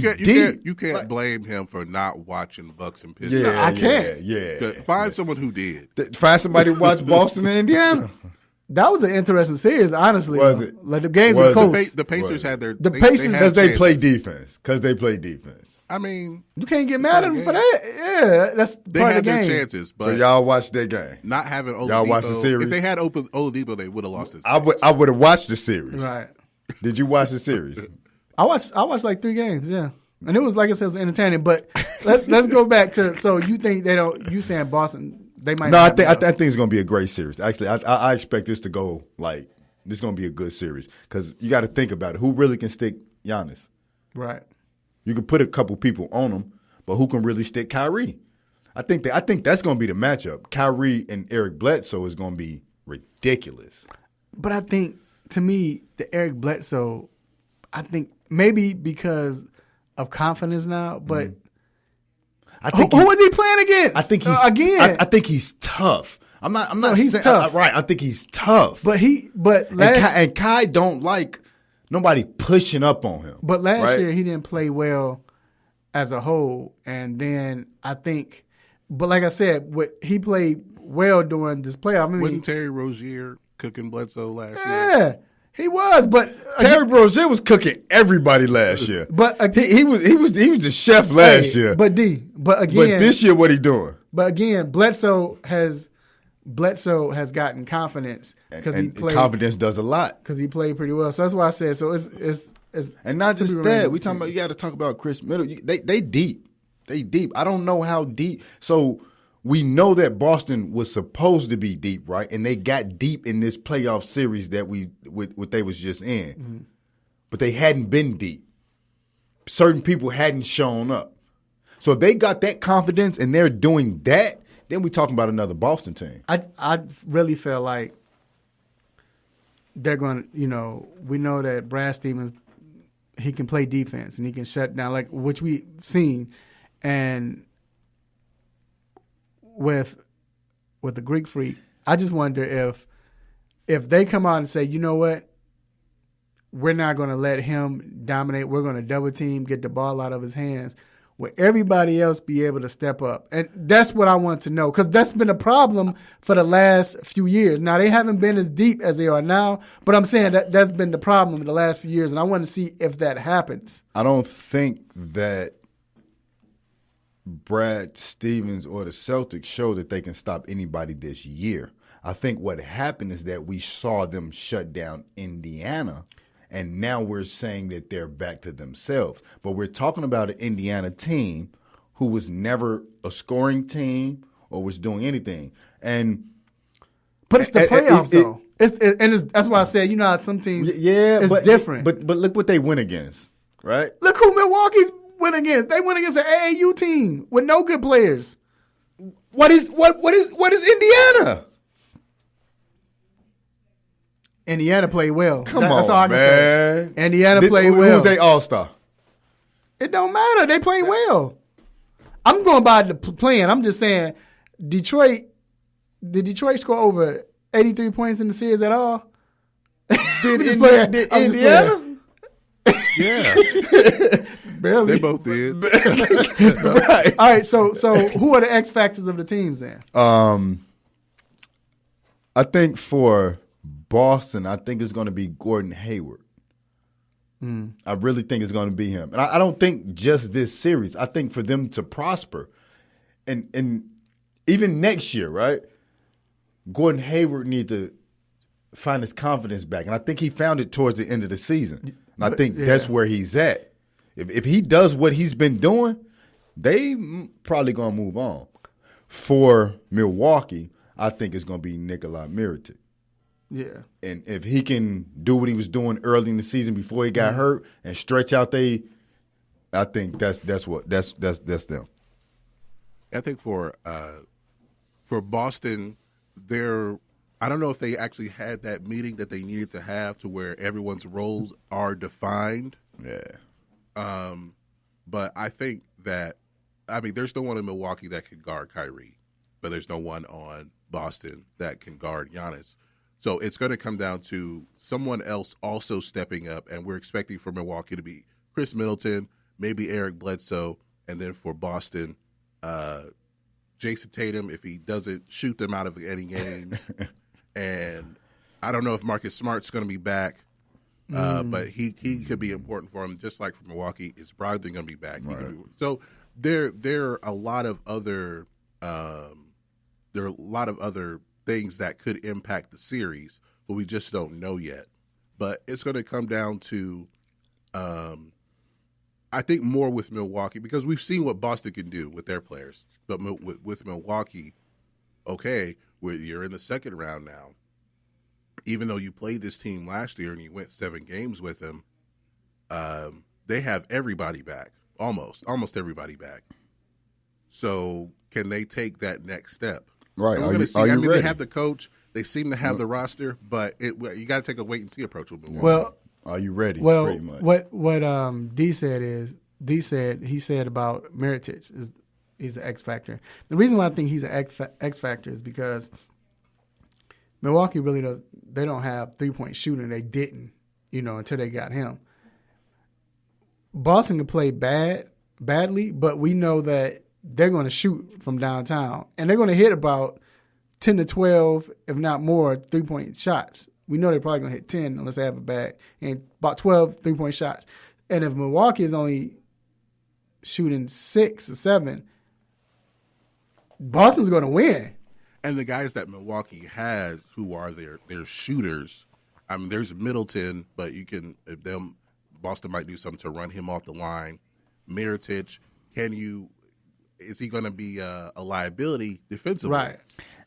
S3: you can't blame him for not watching Bucks and Pistons.
S4: Yeah,
S2: I can't.
S4: Yeah.
S3: Find someone who did.
S4: Find somebody who watched Boston and Indiana.
S2: That was an interesting series, honestly.
S4: Was it?
S2: Like the games were close.
S3: The Pacers had their.
S2: The Pacers
S4: because they play defense.
S3: I mean,
S2: you can't get mad at them for that. Yeah, that's
S3: they
S2: part
S3: had
S2: of the game.
S3: their chances, but
S4: so y'all watched that game.
S3: Not having Oladipo.
S4: Y'all watched the series.
S3: If they had Oladipo, they would have lost it.
S4: I would have watched the series.
S2: Right?
S4: Did you watch the series?
S2: I watched like 3 games. Yeah, and it was like I said, it was entertaining. But let's go back to. So you think they don't? You saying Boston? They might.
S4: No, I think it's going to be a great series. Actually, I expect this to go like this is going to be a good series because you got to think about it. Who really can stick Giannis?
S2: Right.
S4: You can put a couple people on him, but who can really stick Kyrie? I think that's going to be the matchup. Kyrie and Eric Bledsoe is going to be ridiculous.
S2: But I think, to me, the Eric Bledsoe, I think maybe because of confidence now, but
S4: I think
S2: who is he playing against?
S4: I think he's
S2: again.
S4: I think he's tough. I'm not.
S2: No, he's
S4: saying,
S2: tough.
S4: Right. I think he's tough.
S2: And
S4: Kai don't like nobody pushing up on him.
S2: But last year he didn't play well as a whole, and then I think, but like I said, he played well during this playoff. I mean,
S3: wasn't Terry Rozier cooking Bledsoe last year?
S2: Yeah, he was. But
S4: Terry Rozier was cooking everybody last year.
S2: But
S4: he was the chef last year.
S2: But
S4: this year, what he doing?
S2: But again, Bledsoe has gotten confidence because he played.
S4: Confidence does a lot
S2: because he played pretty well. So that's why I said. So it's
S4: and not just that. We talking about you got to talk about Chris Middleton. They deep. They deep. I don't know how deep. So we know that Boston was supposed to be deep, right? And they got deep in this playoff series that what they was just in, but they hadn't been deep. Certain people hadn't shown up. So if they got that confidence and they're doing that, then we talking about another Boston team.
S2: I really feel like they're going to, we know that Brad Stevens, he can play defense and he can shut down, like which we've seen. And with the Greek Freak, I just wonder if they come out and say, you know what, we're not going to let him dominate. We're going to double team, get the ball out of his hands. Will everybody else be able to step up? And that's what I want to know, because that's been a problem for the last few years. Now, they haven't been as deep as they are now, but I'm saying that's been the problem in the last few years, and I want to see if that happens.
S4: I don't think that Brad Stevens or the Celtics show that they can stop anybody this year. I think what happened is that we saw them shut down Indiana, and now we're saying that they're back to themselves. But we're talking about an Indiana team who was never a scoring team or was doing anything.
S2: But it's the playoffs, though. That's why I said, you know how some teams, it's different.
S4: But look what they went against, right?
S2: Look who Milwaukee's went against. They went against an AAU team with no good players.
S4: What is Indiana?
S2: Indiana played well.
S4: That's all I can say.
S2: Indiana played well.
S4: Who was they all-star?
S2: It don't matter. They played well. I'm going by the plan. I'm just saying, did Detroit score over 83 points in the series at all?
S4: Did Indiana?
S3: Yeah.
S2: Barely.
S3: They both did.
S2: Right. All right, so who are the X factors of the teams then?
S4: I think for Boston, I think it's going to be Gordon Hayward. I really think it's going to be him. And I don't think just this series. I think for them to prosper and even next year, right, Gordon Hayward needs to find his confidence back. And I think he found it towards the end of the season. And I think that's where he's at. If he does what he's been doing, they probably going to move on. For Milwaukee, I think it's going to be Nikola Mirotic.
S2: Yeah.
S4: And if he can do what he was doing early in the season before he got hurt and stretch out I think that's them.
S3: I think for Boston, I don't know if they actually had that meeting that they needed to have to where everyone's roles are defined.
S4: Yeah.
S3: But I think that, there's no one in Milwaukee that can guard Kyrie, but there's no one on Boston that can guard Giannis. So it's going to come down to someone else also stepping up, and we're expecting for Milwaukee to be Chris Middleton, maybe Eric Bledsoe, and then for Boston, Jason Tatum, if he doesn't shoot them out of any games. And I don't know if Marcus Smart's going to be back, but he could be important for him, just like for Milwaukee. Is Brogdon going to be back?
S4: Right.
S3: So there are a lot of other things that could impact the series, but we just don't know yet. But it's going to come down to, I think, more with Milwaukee, because we've seen what Boston can do with their players. But with Milwaukee, okay, you're in the second round now. Even though you played this team last year and you went 7 games with them, they have everybody back, almost everybody back. So can they take that next step?
S4: Right.
S3: Are you ready? They have the coach. They seem to have the roster, but you got to take a wait and see approach with Milwaukee.
S2: Well,
S4: are you ready?
S2: Well,
S4: pretty much.
S2: What D said about Mirotic he's an X factor. The reason why I think he's an X factor is because Milwaukee they don't have 3-point shooting. They didn't, until they got him. Boston can play badly, but we know that they're going to shoot from downtown, and they're going to hit about 10 to 12, if not more, 3-point shots. We know they're probably going to hit 10 unless they have a bag, and about 12 3-point shots. And if Milwaukee is only shooting 6 or 7, Boston's going to win.
S3: And the guys that Milwaukee has who are their shooters, there's Middleton, but Boston might do something to run him off the line. Mirotic, is he going to be a liability defensively?
S2: Right.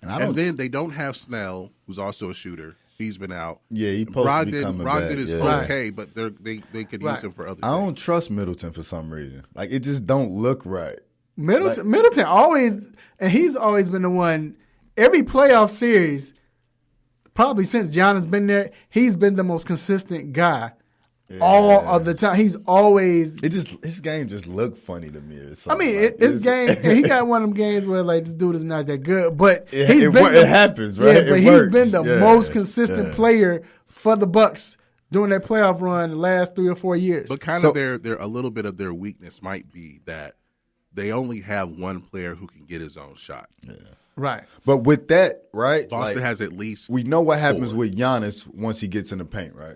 S3: And then they don't have Snell, who's also a shooter. He's been out.
S4: Yeah, he's supposed to be coming back.
S3: Brogdon is okay, but they could use him for other things.
S4: I don't trust Middleton for some reason. Like, it just don't look right.
S2: Middleton always, and he's always been the one, every playoff series, probably since Giannis been there, he's been the most consistent guy. Yeah. All of the time, he's always.
S4: His game just looked funny to me.
S2: His game, and he got one of them games where this dude is not that good, but
S4: it happens, right?
S2: Yeah, but he's been the most consistent player for the Bucks during that playoff run the last 3 or 4 years.
S3: But kind of their a little bit of their weakness might be that they only have one player who can get his own shot.
S4: Yeah.
S2: Right.
S4: But with that, right?
S3: Boston has at least.
S4: We know what happens with Giannis once he gets in the paint, right?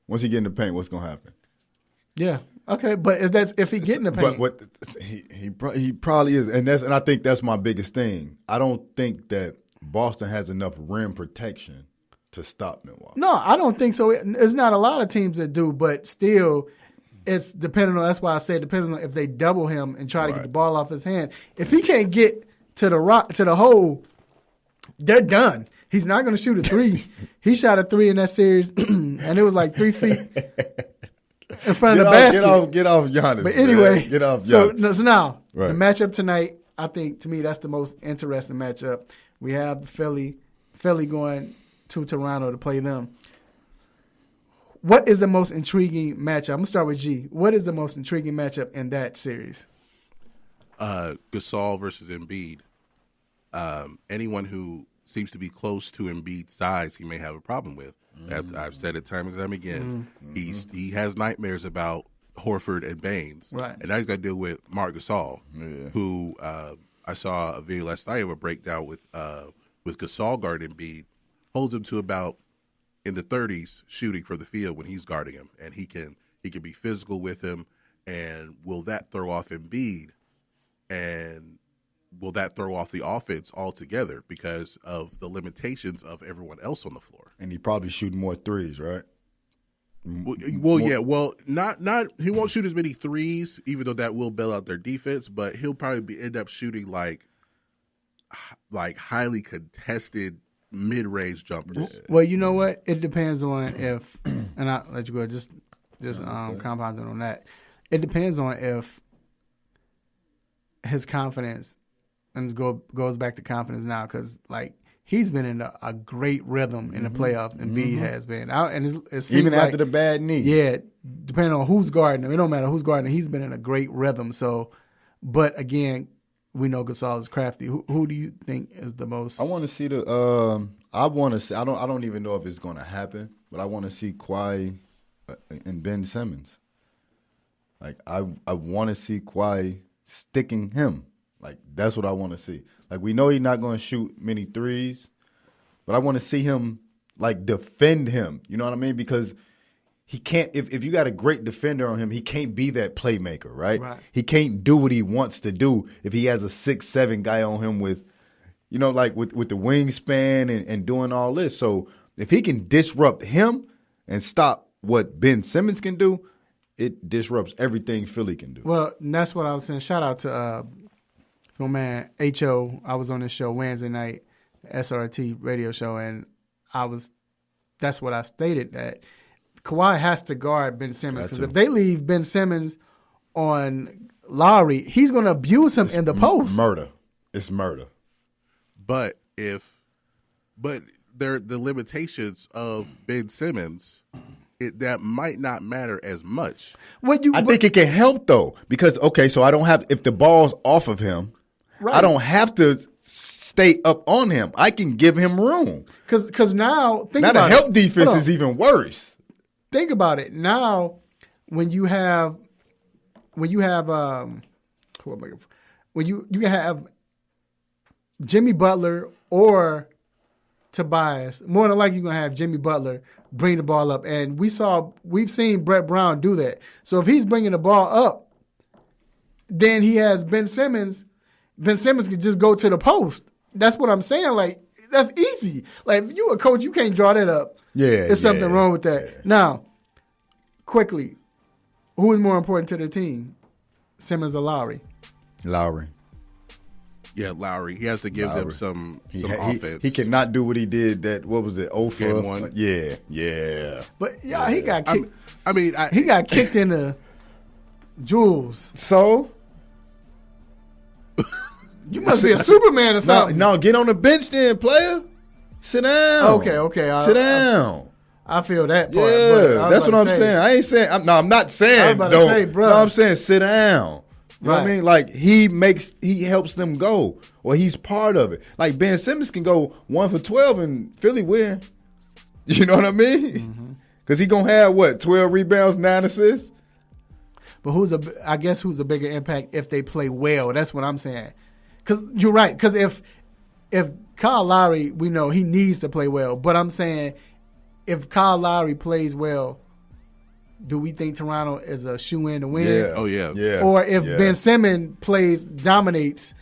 S4: Once he get in the paint, what's going to happen?
S2: Yeah. Okay, but if he get in the paint.
S4: But he probably is, and I think that's my biggest thing. I don't think that Boston has enough rim protection to stop Milwaukee.
S2: No, I don't think so. It's not a lot of teams that do, but still, it's depending on. That's why I say depending on if they double him and try to get the ball off his hand. If he can't get to the hole, they're done. He's not going to shoot a three. He shot a three in that series, and it was like 3 feet in front of the basket.
S4: Get off Giannis.
S2: But anyway,
S4: get off Giannis.
S2: So now the matchup tonight, I think to me that's the most interesting matchup. We have Philly going to Toronto to play them. What is the most intriguing matchup? I'm gonna start with G. What is the most intriguing matchup in that series?
S3: Gasol versus Embiid. Anyone who seems to be close to Embiid's size, he may have a problem with. I've said it time and time again. He has nightmares about Horford and Baines,
S2: right?
S3: And now he's got to deal with Marc Gasol, who I saw a video last night of a breakdown with Gasol guarding Embiid, holds him to about in the 30s shooting from the field when he's guarding him, and he can be physical with him. And will that throw off Embiid? And will that throw off the offense altogether because of the limitations of everyone else on the floor?
S4: And he probably shooting more threes, right?
S3: Well, not he won't shoot as many threes, even though that will bail out their defense. But he'll probably end up shooting like highly contested mid-range jumpers.
S2: Well, you know what? It depends on if, and I'll let you go. Just compounding on that. It depends on if his confidence, and goes back to confidence now, because like he's been in a great rhythm in the playoffs, and Embiid has been. And it
S4: even after the bad knee.
S2: Yeah, depending on who's guarding him, it don't matter who's guarding him. He's been in a great rhythm. So, but again, we know Gasol is crafty. Who do you think is the most?
S4: I want to see the. I want to see. I don't even know if it's going to happen, but I want to see Kawhi and Ben Simmons. Like I want to see Kawhi sticking him. Like that's what I want to see. Like we know he's not going to shoot many threes, but I want to see him like defend him. You know what I mean? Because he can't. If you got a great defender on him, he can't be that playmaker, right? He can't do what he wants to do if he has a 6'7" guy on him with, like with the wingspan and doing all this. So if he can disrupt him and stop what Ben Simmons can do, it disrupts everything Philly can do.
S2: Well, that's what I was saying. Shout out to my man H.O. I was on this show Wednesday night, SRT radio show, and that's what I stated, that Kawhi has to guard Ben Simmons, because if they leave Ben Simmons on Lowry, he's going to abuse him in the post.
S4: It's murder.
S3: But the limitations of Ben Simmons, that might not matter as much.
S4: I think it can help though, because so I don't have, if the ball's off of him, I don't have to stay up on him. I can give him room.
S2: Because now think
S4: about
S2: it. Now
S4: the help defense is even worse.
S2: Think about it. Now when you have Jimmy Butler or Tobias, more than likely you're gonna have Jimmy Butler bring the ball up, and we've seen Brett Brown do that. So if he's bringing the ball up, then he has Ben Simmons. Ben Simmons can just go to the post. That's what I'm saying. Like that's easy. Like if you a coach, you can't draw that up.
S4: Yeah,
S2: there's something wrong with that.
S4: Yeah.
S2: Now, quickly, who is more important to the team, Simmons or Lowry?
S4: Lowry.
S3: Yeah, Lowry. He has to give them some offense.
S4: He cannot do what he did. What was it? 0 for
S3: Game 1.
S4: Yeah.
S2: But he got kicked.
S3: He
S2: got kicked in the jewels.
S4: So
S2: you must be a Superman or something.
S4: No, get on the bench then, player. Sit down.
S2: Okay.
S4: Sit down.
S2: I feel that part.
S4: Yeah, that's what I'm saying. I ain't saying. I'm not saying don't.
S2: Bro.
S4: No, I'm saying sit down. You know what I mean? Like he helps them go, or he's part of it. Like Ben Simmons can go 1 for 12 and Philly win. You know what I mean? Because he gonna have 12 rebounds, 9 assists.
S2: But who's a bigger impact if they play well? That's what I'm saying. Because you're right. Because if Kyle Lowry, we know he needs to play well. But I'm saying if Kyle Lowry plays well, do we think Toronto is a shoe-in to win?
S4: Yeah.
S3: Oh, yeah.
S2: Or if Ben Simmons dominates,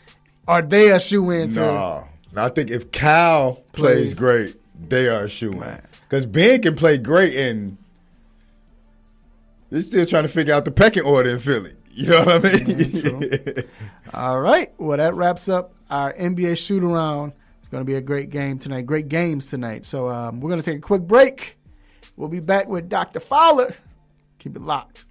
S2: are they a shoe-in to?
S4: No, I think if Kyle plays great, they are shooting. Because Ben can play great, and they're still trying to figure out the pecking order in Philly. You know what I mean?
S2: All right. Well, that wraps up our NBA shoot-around. It's going to be a great game tonight. Great games tonight. So we're going to take a quick break. We'll be back with Dr. Fowler. Keep it locked.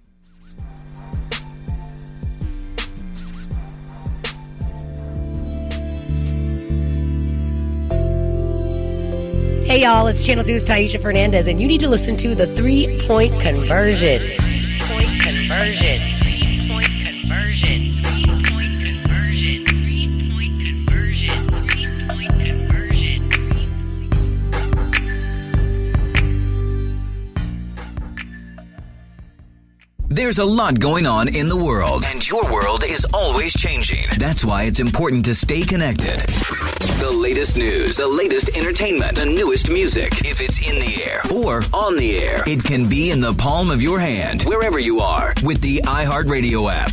S7: Hey, y'all, it's Channel 2's Taisha Fernandez, and you need to listen to the 3-Point Conversion. 3-Point Conversion. 3-Point Conversion. 3-Point Conversion. 3-Point Conversion. 3-Point Conversion.
S12: There's a lot going on in the world, and your world is always changing. That's why it's important to stay connected. The latest news, the latest entertainment, the newest music. If it's in the air or on the air, it can be in the palm of your hand, wherever you are, with the iHeartRadio app.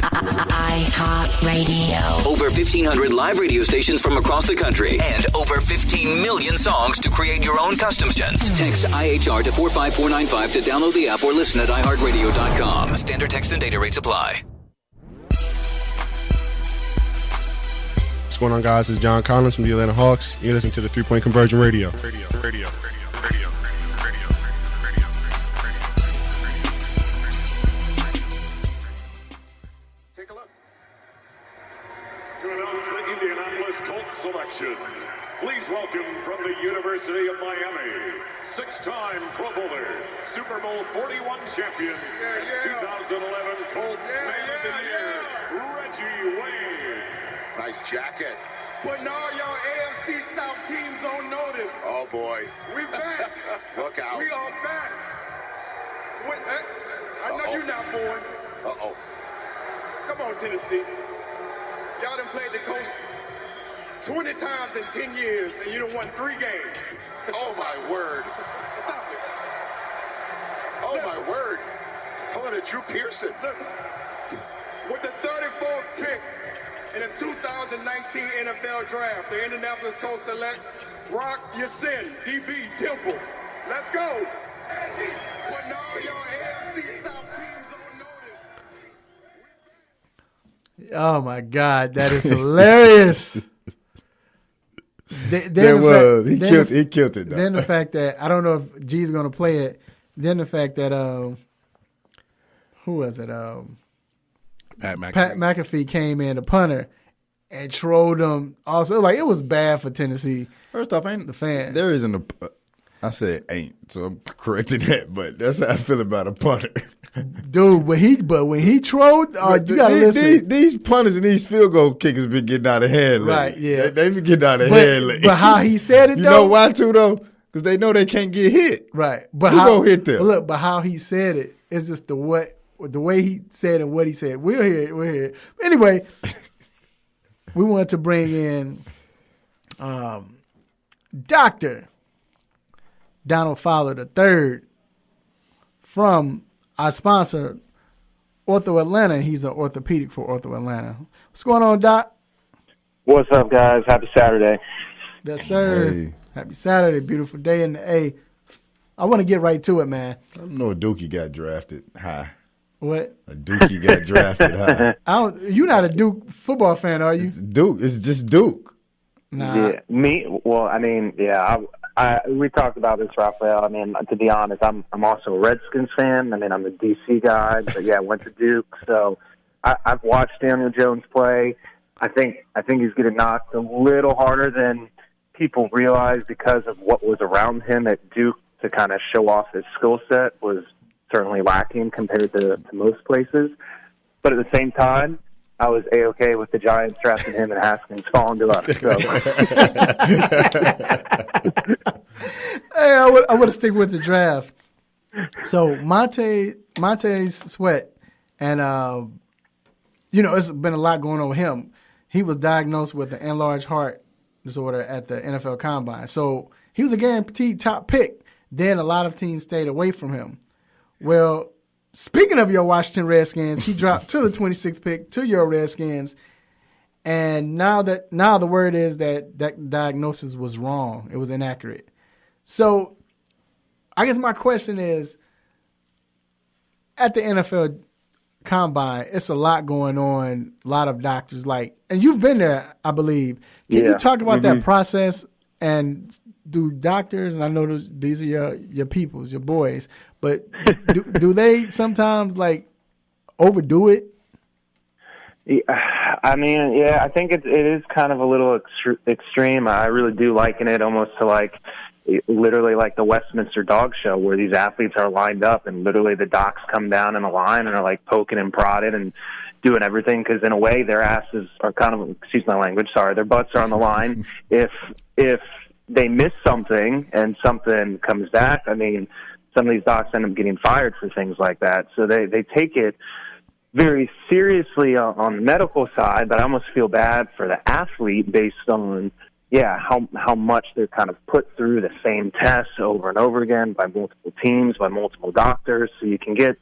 S7: iHeartRadio.
S12: Over 1,500 live radio stations from across the country, and over 15 million songs to create your own custom tunes. Text IHR to 45495 to download the app or listen at iHeartRadio.com. Standard text and data rates apply.
S9: What's going on, guys? It's John Collins from the Atlanta Hawks. You're listening to the 3-Point Conversion Radio.
S20: Take a look. To announce the Indianapolis Colts selection, please welcome from the University of Miami, 6-time Pro Bowler, Super Bowl 41 champion, and 2011 Colts Man of the Year, Reggie Wayne.
S23: Nice jacket.
S24: Putting all y'all AFC South teams on notice.
S23: Oh, boy.
S24: We back.
S23: Look out.
S24: We are back. I know you're not born.
S23: Uh-oh.
S24: Come on, Tennessee. Y'all done played the Colts 20 times in 10 years, and you done won 3 games.
S23: Oh, my word.
S24: Stop it.
S23: Oh,
S24: Listen.
S23: my word. Calling it Drew Pearson.
S24: Listen. With the 34th pick in the 2019 NFL Draft, the Indianapolis Colts select Brock Yassin, DB Temple. Let's go. Putting all y'all AFC South teams on notice.
S2: Oh, my God. That is hilarious.
S4: He killed it, though.
S2: Then the fact that, I don't know if G's going to play it. Then the fact that, who was it?
S3: Pat
S2: McAfee came in, the punter, and trolled him. Also, like, it was bad for Tennessee.
S4: First off, ain't
S2: the fans.
S4: There isn't a. I said ain't, so I'm correcting that. But that's how I feel about a punter,
S2: dude. But when he trolled, you gotta listen.
S4: These punters and these field goal kickers been getting out of hand lately.
S2: Right? Yeah,
S4: they been getting out of hand lately.
S2: But how he said it,
S4: you
S2: though,
S4: know why too though? Because they know they can't get hit.
S2: Right. But
S4: who gonna hit them?
S2: Look, but how he said it is just the way he said and what he said. We're here. Anyway, we wanted to bring in Dr. Donald Fowler III from our sponsor, Ortho Atlanta. He's an orthopedic for Ortho Atlanta. What's going on, Doc?
S25: What's up, guys? Happy Saturday.
S2: Yes, sir.
S4: Hey.
S2: Happy Saturday. Beautiful day in the A. I want to get right to it, man.
S4: I don't know if Dookie got drafted high.
S2: What?
S4: A Dookie got drafted high.
S2: You're not a Duke football fan, are you?
S4: It's Duke. It's just Duke.
S2: Nah.
S25: Yeah, me. Well, I mean, yeah. We talked about this, Raphael. I mean, to be honest, I'm also a Redskins fan. I mean, I'm a DC guy, but yeah, I went to Duke, so I've watched Daniel Jones play. I think he's getting knocked a little harder than people realize because of what was around him at Duke to kind of show off his skill set was certainly lacking compared to most places. But at the same time, I was A-okay with the Giants drafting him and Haskins falling to us. So.
S2: Hey, I want to stick with the draft. So Montez Sweat, and it's been a lot going on with him. He was diagnosed with an enlarged heart disorder at the NFL Combine. So he was a guaranteed top pick. Then a lot of teams stayed away from him. Well, speaking of your Washington Redskins, he dropped to the 26th pick to your Redskins. And now the word is that diagnosis was wrong. It was inaccurate. So I guess my question is, at the NFL Combine, it's a lot going on, a lot of doctors, and you've been there, I believe. Can you talk about that process? And do doctors, and I know these are your peoples, your boys, but do they sometimes overdo it?
S25: I mean, yeah, I think it is kind of a little extreme. I really do liken it almost to literally like the Westminster Dog Show, where these athletes are lined up and literally the docs come down in a line and are poking and prodded and doing everything, because in a way their asses are kind of, excuse my language, sorry, their butts are on the line. If they miss something and something comes back, I mean, some of these docs end up getting fired for things like that. So they take it very seriously on the medical side, but I almost feel bad for the athlete based on, how much they're kind of put through the same tests over and over again by multiple teams, by multiple doctors. So you can get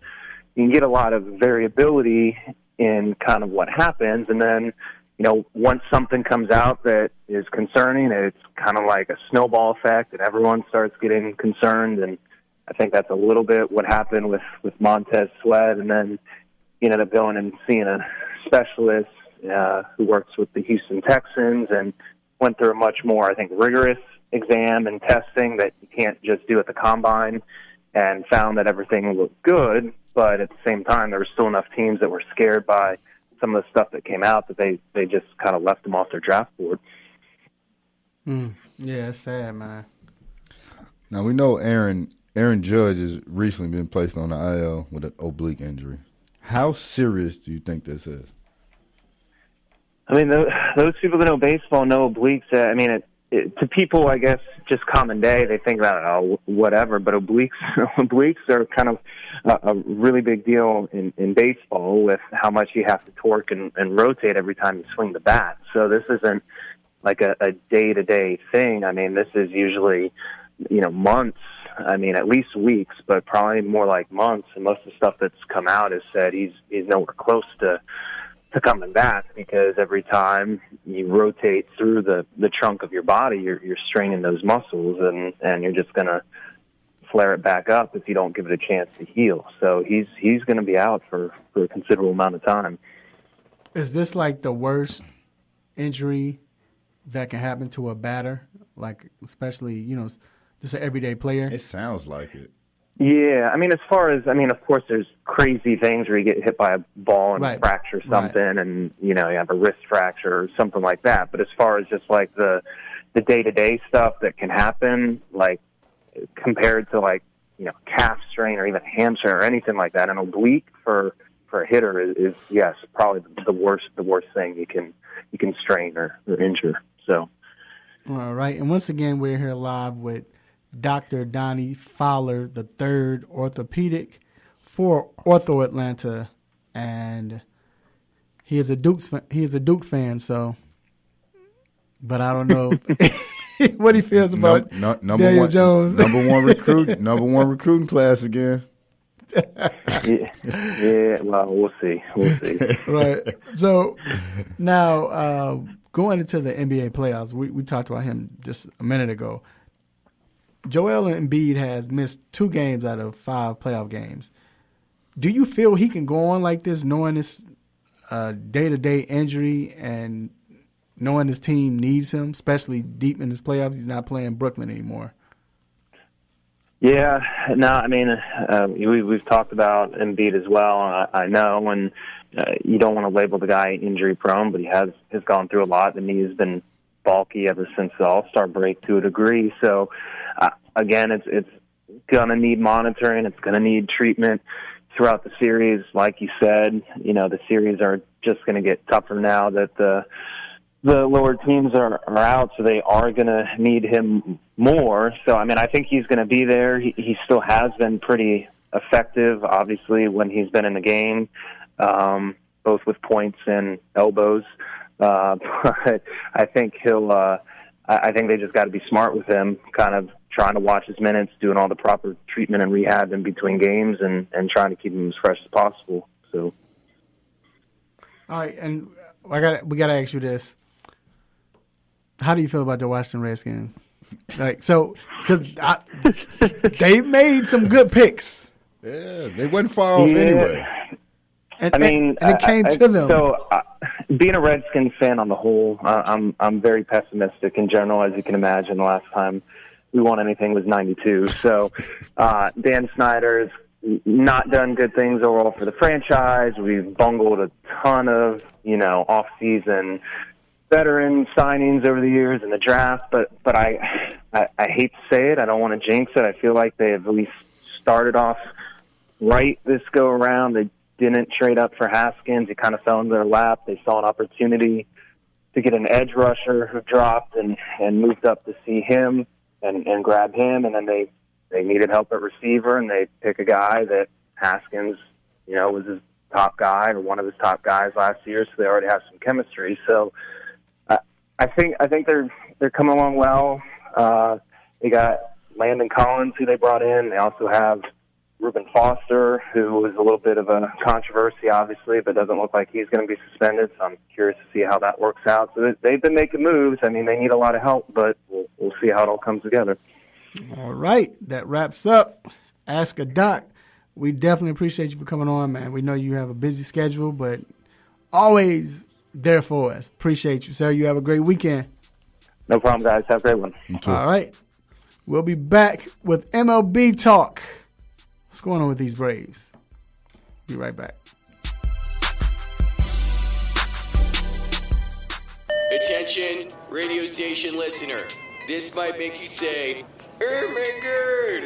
S25: a lot of variability in kind of what happens. And then, once something comes out that is concerning, it's kind of like a snowball effect and everyone starts getting concerned. And I think that's a little bit what happened with Montez Sweat. And then he ended up going and seeing a specialist who works with the Houston Texans and went through a much more, I think, rigorous exam and testing that you can't just do at the Combine, and found that everything looked good. But at the same time, there were still enough teams that were scared by some of the stuff that came out that they just kind of left them off their draft board.
S2: Yeah, it's sad, man.
S4: Now, we know Aaron Judge has recently been placed on the IL with an oblique injury. How serious do you think this is?
S25: I mean, those people that know baseball know obliques. I mean, to people, I guess, just common day, they think about whatever. But obliques are kind of a really big deal in baseball, with how much you have to torque and rotate every time you swing the bat. So this isn't like a day-to-day thing. I mean, this is usually, months. I mean, at least weeks, but probably more like months. And most of the stuff that's come out has said he's nowhere close to coming back, because every time you rotate through the trunk of your body, you're straining those muscles, and you're just going to flare it back up if you don't give it a chance to heal. So he's going to be out for a considerable amount of time.
S2: Is this like the worst injury that can happen to a batter, especially, just an everyday player?
S4: It sounds like it.
S25: Yeah, I mean, of course, there's crazy things where you get hit by a ball and fracture something, and you have a wrist fracture or something like that. But as far as just like the day-to-day stuff that can happen, compared to calf strain or even hamstring or anything like that, an oblique for a hitter is yes, probably the worst thing you can strain or injure. So,
S2: all right, and once again, we're here live with Dr. Donnie Fowler III, orthopedic for Ortho Atlanta, and he is a Duke fan. So, but I don't know what he feels about Daniel Jones.
S4: number one recruiting class again.
S25: Yeah. Well, we'll see.
S2: Right. So now going into the NBA playoffs, we talked about him just a minute ago. Joel Embiid has missed 2 games out of 5 playoff games. Do you feel he can go on like this, knowing this day-to-day injury and knowing his team needs him, especially deep in his playoffs? He's not playing Brooklyn anymore.
S25: Yeah, no, I mean, we've talked about Embiid as well. I know, and you don't want to label the guy injury-prone, but he has gone through a lot. The knee has been bulky ever since the All-Star break to a degree. So, again, it's going to need monitoring. It's going to need treatment throughout the series. Like you said, the series are just going to get tougher now that the lower teams are out, so they are going to need him more. So, I mean, I think he's going to be there. He still has been pretty effective, obviously, when he's been in the game, both with points and elbows. But I think I think they just got to be smart with him, kind of trying to watch his minutes, doing all the proper treatment and rehab in between games, and trying to keep him as fresh as possible. So,
S2: all right, and we got to ask you this: how do you feel about the Washington Redskins? Like, so, because they made some good picks.
S4: Yeah, they wasn't far off anyway.
S25: I mean,
S2: and it came to them.
S25: So, being a Redskins fan on the whole, I'm very pessimistic in general, as you can imagine. The last time we won anything was '92. So, Dan Snyder's not done good things overall for the franchise. We've bungled a ton of, off-season veteran signings over the years in the draft. But I hate to say it. I don't want to jinx it. I feel like they have at least started off right this go around. They didn't trade up for Haskins. He kind of fell into their lap. They saw an opportunity to get an edge rusher who dropped and moved up to see him and grab him. And then they needed help at receiver, and they pick a guy that Haskins, was his top guy or one of his top guys last year. So they already have some chemistry. So I think they're coming along well. They got Landon Collins, who they brought in. They also have Reuben Foster, who was a little bit of a controversy, obviously, but doesn't look like he's going to be suspended. So I'm curious to see how that works out. So they've been making moves. I mean, they need a lot of help, but we'll see how it all comes together.
S2: All right, that wraps up Ask a Doc. We definitely appreciate you for coming on, man. We know you have a busy schedule, but always there for us. Appreciate you, sir. You have a great weekend.
S25: No problem, guys. Have a great one.
S2: All right. We'll be back with MLB talk. What's going on with these Braves? Be right back.
S5: Attention, radio station listener. This might make you say, "Oh my God."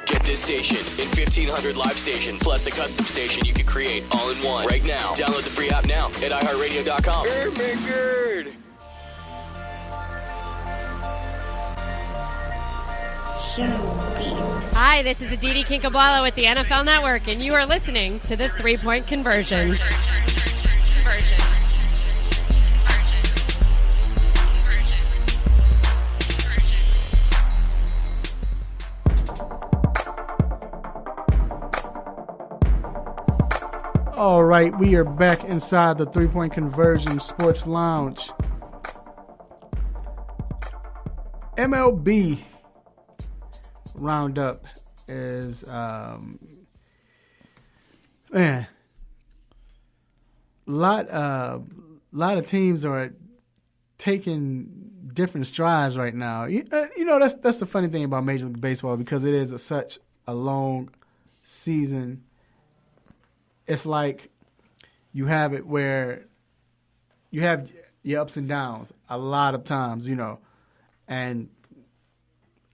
S5: Get this station in 1,500 live stations, plus a custom station you can create all in one. Right now. Download the free app now at iHeartRadio.com. Oh my God.
S6: Hi, this is Aditi Kinkabwala with the NFL Network, and you are listening to the 3-Point Conversion.
S2: All right, we are back inside the 3-Point Conversion Sports Lounge. MLB Roundup is, lot of teams are taking different strides right now. That's the funny thing about Major League Baseball, because it is such a long season. It's like you have it where you have your ups and downs a lot of times, and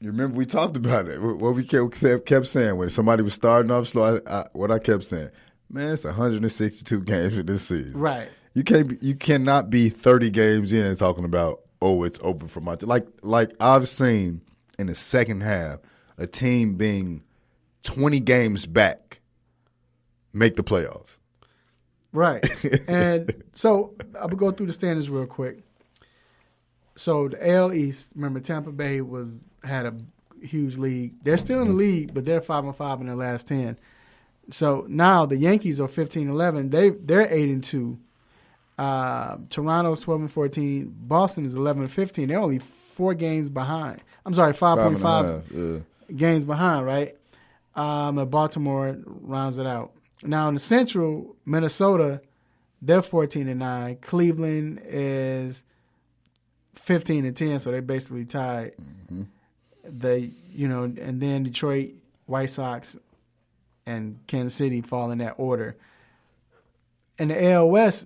S4: you remember we talked about it. What we kept saying when somebody was starting off slow. What I kept saying, man, it's 162 games in this season.
S2: Right.
S4: You cannot be 30 games in and talking about, it's open for my team. Like I've seen in the second half a team being 20 games back make the playoffs.
S2: Right. And so I'll go through the standings real quick. So the AL East, remember Tampa Bay had a huge lead. They're still in the lead, but they're 5-5 in their last 10. So now the Yankees are 15-11. They're 8-2. Toronto's 12-14. Boston is 11-15. They're only 4 games behind. I'm sorry, 5.5 games behind, right? And Baltimore rounds it out. Now in the Central, Minnesota, they're 14-9. Cleveland is 15-10, so they're basically tied.
S4: Mm-hmm.
S2: And then Detroit, White Sox, and Kansas City fall in that order. In the AL West,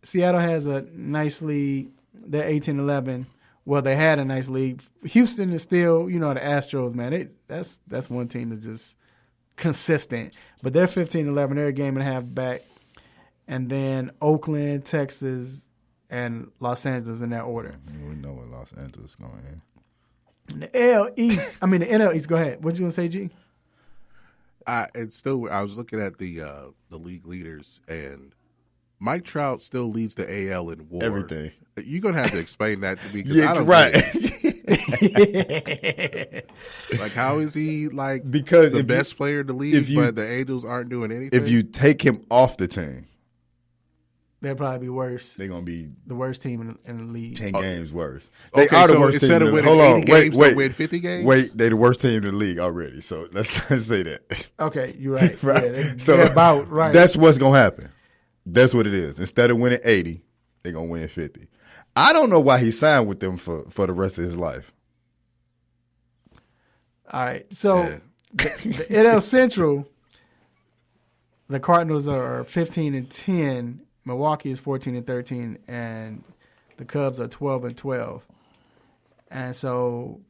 S2: Seattle has a nice lead. They're 18-11. Well, they had a nice lead. Houston is still, the Astros, man. That's one team that's just consistent. But they're 15-11. They're a game and a half back. And then Oakland, Texas, and Los Angeles in that order.
S4: We know what Los Angeles is going in.
S2: The NL East, go ahead. What you going to say, G?
S3: I was looking at the league leaders, and Mike Trout still leads the AL in WAR.
S4: Everything.
S3: You're going to have to explain that to me, because
S4: Yeah,
S3: I don't
S4: right.
S3: Like, how is he
S4: because
S3: the best player in the league, but the Angels aren't doing anything?
S4: If you take him off the team,
S2: They'll probably be worse.
S4: They're gonna be
S2: the worst team in the league.
S4: 10 games worse.
S3: Okay,
S4: They are the
S3: so
S4: worst team.
S3: instead of winning 80 games, they'll win 50 games?
S4: Wait, they're the worst team in the league already. So let's say that.
S2: Okay, you're right.
S4: Right.
S2: Yeah,
S4: So
S2: they're about right.
S4: That's what's gonna happen. That's what it is. Instead of winning 80, they're gonna win 50. I don't know why he signed with them for the rest of his life.
S2: All right. So the NL Central, the Cardinals are 15-10. Milwaukee is 14-13, and the Cubs are 12-12. And so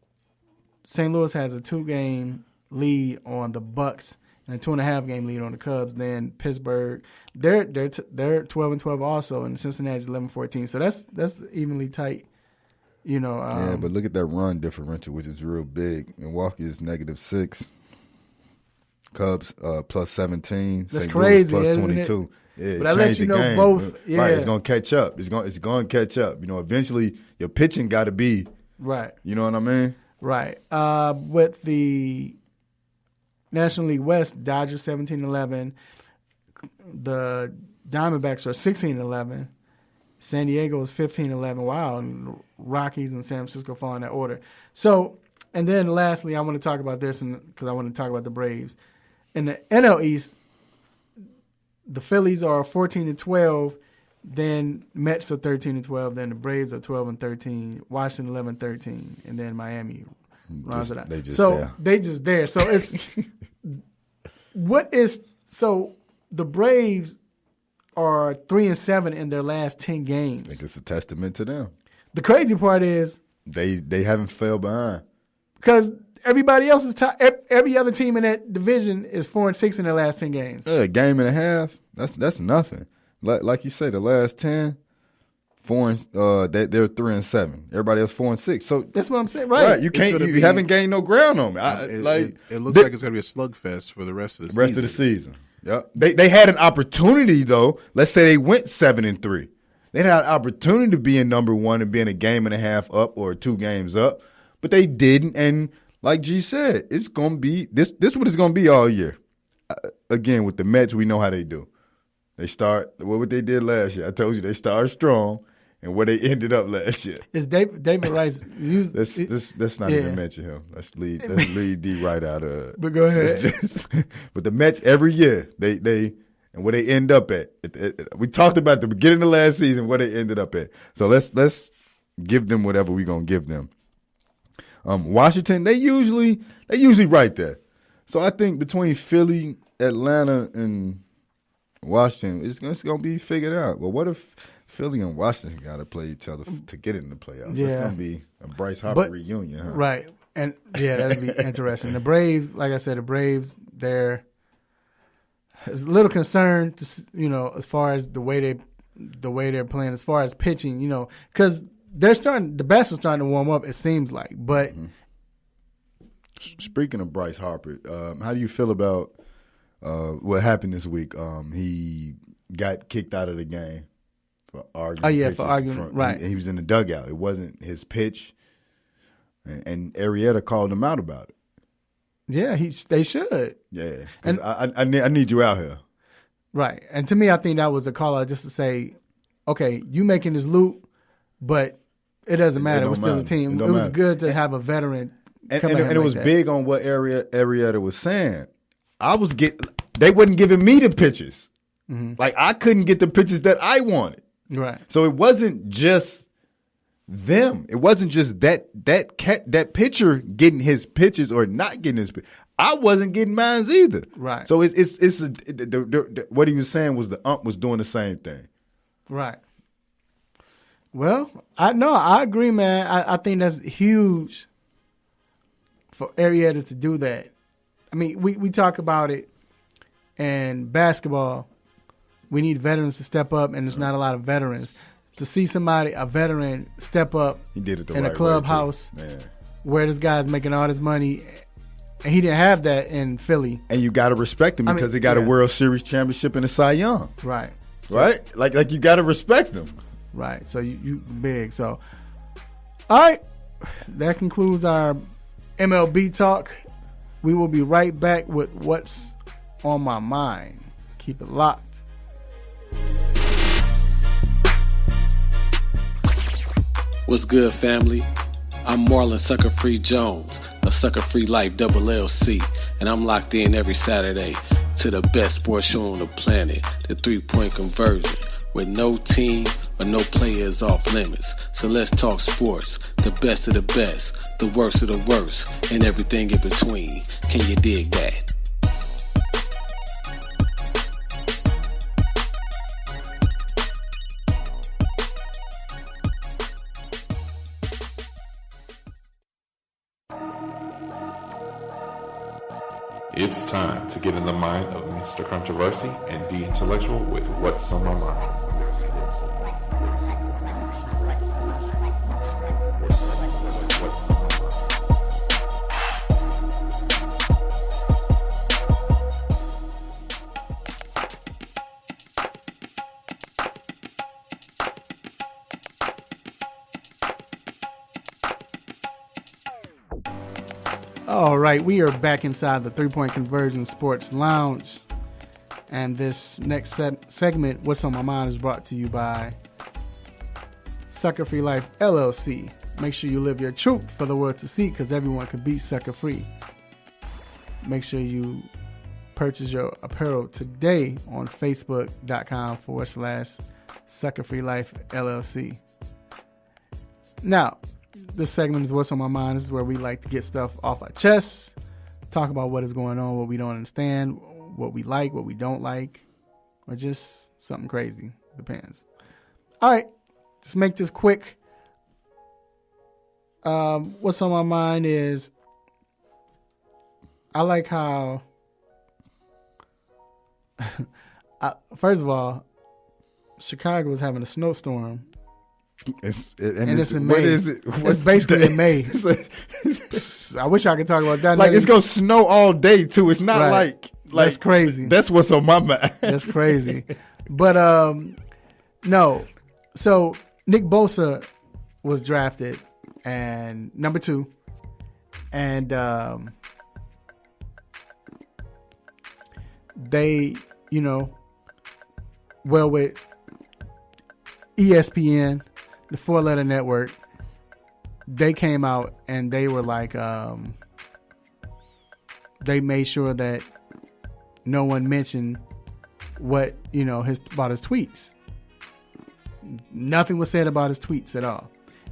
S2: St. Louis has a 2-game lead on the Bucks and a 2.5-game lead on the Cubs. Then Pittsburgh, they're 12-12 also, and Cincinnati's 11-14. So that's evenly tight. You know.
S4: Yeah, but look at that run differential, which is real big. Milwaukee is -6. Cubs plus 17.
S2: That's
S4: St.
S2: crazy,
S4: Louis plus
S2: isn't
S4: 22.
S2: it?
S4: Yeah,
S2: But I let
S4: changed
S2: you
S4: the
S2: know
S4: game.
S2: both. Yeah,
S4: Right, it's gonna catch up. It's going to catch up. You know, eventually your pitching got to be
S2: right.
S4: You know what I mean?
S2: Right. With the National League West, Dodgers 17-11. The Diamondbacks are 16-11. San Diego is 15-11. Wow. And Rockies and San Francisco fall in that order. So, and then lastly, I want to talk about this because I want to talk about the Braves. In the NL East, the Phillies are 14-12. Then Mets are 13-12. Then the Braves are 12-13. Washington 11-13, and then Miami rounds it out.
S4: They just
S2: there. So it's the Braves are 3-7 in their last 10 games.
S4: I think it's a testament to them.
S2: The crazy part is
S4: they haven't fell behind
S2: because everybody else is every other team in that division is 4-6 in their last 10 games.
S4: A game and a half. That's nothing. Like you say, the last 10, they're 3-7. Everybody else 4-6. So
S2: that's what I'm saying, right?
S4: You haven't gained no ground on me.
S3: It looks like it's going to be a slugfest for the rest of the season.
S4: Yep. They had an opportunity though. Let's say they went 7-3. They had an opportunity to be in number one and be in a game and a half up or 2 games up, but they didn't. And like G said, it's going to be this. This is what it's going to be all year. Again, with the Mets, we know how they do. They start what they did last year. I told you they started strong, and where they ended up last year.
S2: Is David Wright's used?
S4: Let's not even mention him. Let's leave D Wright out of it.
S2: But go ahead.
S4: But the Mets every year they and where they end up at. We talked about the beginning of last season where they ended up at. So let's give them whatever we're gonna give them. Washington, they usually right there. So I think between Philly, Atlanta, and Washington, it's going to be figured out. But what if Philly and Washington got to play each other to get in the playoffs?
S2: Yeah.
S4: It's going to be a Bryce Harper reunion, huh?
S2: Right. And, yeah, that'd be interesting. The Braves, like I said, they're a little concerned, as far as the way they're playing, as far as pitching, because the bats are starting to warm up, it seems like. But
S4: speaking of Bryce Harper, how do you feel about what happened this week? He got kicked out of the game for arguing.
S2: Oh, yeah, for arguing, right.
S4: He was in the dugout. It wasn't his pitch, and Arrieta called him out about it.
S2: Yeah, they should.
S4: Yeah, and I need you out here.
S2: Right, and to me, I think that was a call out just to say, okay, you making this loop, but it doesn't matter. We're still a team. It was good to have a veteran.
S4: And it was big on what Arrieta was saying. They wasn't giving me the pitches. Mm-hmm. Like I couldn't get the pitches that I wanted.
S2: Right.
S4: So it wasn't just them. It wasn't just that pitcher getting his pitches or not getting his pitches. I wasn't getting mine either.
S2: Right.
S4: So what he was saying was the ump was doing the same thing.
S2: Right. Well, I agree, man. I think that's huge for Arrieta to do that. I mean, we talk about it in basketball. We need veterans to step up, and there's not a lot of veterans. To see a veteran, step up
S4: he did it
S2: in a clubhouse where this guy's making all this money, and he didn't have that in Philly.
S4: And you got to respect him because he got a World Series championship and a Cy Young.
S2: Right.
S4: Right? Like you got to respect him.
S2: Right. So you big. So, all right. That concludes our MLB talk. We will be right back with what's on my mind. Keep it locked.
S10: What's good, family? I'm Marlon Sucker Free Jones, a Sucker Free Life double LC, and I'm locked in every Saturday to the best sports show on the planet, the 3-point conversion, with no team or no players off limits. So let's talk sports, the best of the best, the worst of the worst, and everything in between. Can you dig that?
S11: It's time to get in the mind of Mr. Controversy and the Intellectual with What's on My Mind.
S2: All right, we are back inside the 3-Point Conversion Sports Lounge. And this next segment, What's on My Mind, is brought to you by Sucker Free Life LLC. Make sure you live your truth for the world to see, because everyone can be sucker free. Make sure you purchase your apparel today on Facebook.com/Sucker Free Life LLC. Now, this segment is What's on My Mind. This is where we like to get stuff off our chests, talk about what is going on, what we don't understand, what we like, what we don't like, or just something crazy. Depends. All right, just make this quick. What's on my mind is I like how, first of all, Chicago was having a snowstorm. It's in May.
S4: What is it?
S2: It's basically in May. I wish I could talk about that.
S4: Like, it's gonna snow all day too. It's not like
S2: that's crazy.
S4: That's what's on my mind.
S2: That's crazy. But no. So Nick Bosa was drafted and number 2, and they, with ESPN, the 4-letter network, they came out and they were like, they made sure that no one mentioned what, about his tweets. Nothing was said about his tweets at all.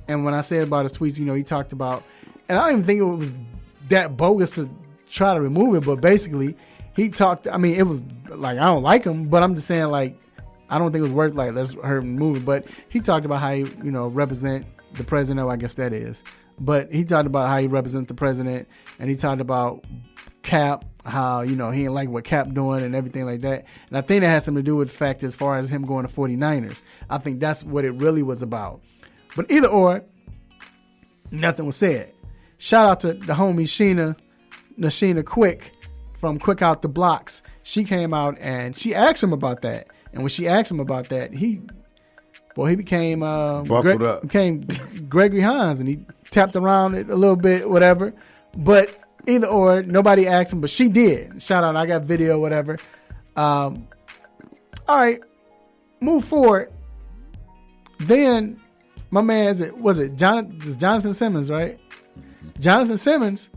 S2: And when I say about his tweets, he talked about, and I don't even think it was that bogus to try to remove it, but basically he talked, it was like, I don't like him, but I'm just saying, like, I don't think it was worth let's hurt him moving. But he talked about how he, represent the president. I guess that is. But he talked about how he represents the president, and he talked about Cap, how he didn't like what Cap doing and everything like that. And I think that has something to do with the fact as far as him going to 49ers. I think that's what it really was about. But either or, nothing was said. Shout out to the homie Nashina Quick from Quick Out the Blocks. She came out and she asked him about that. And when she asked him about that, he became became Gregory Hines, and he tapped around it a little bit, whatever. But either or, nobody asked him, but she did. Shout out, I got video, whatever. All right, move forward. Then my man, Jonathan Simmons, right? Mm-hmm. Jonathan Simmons.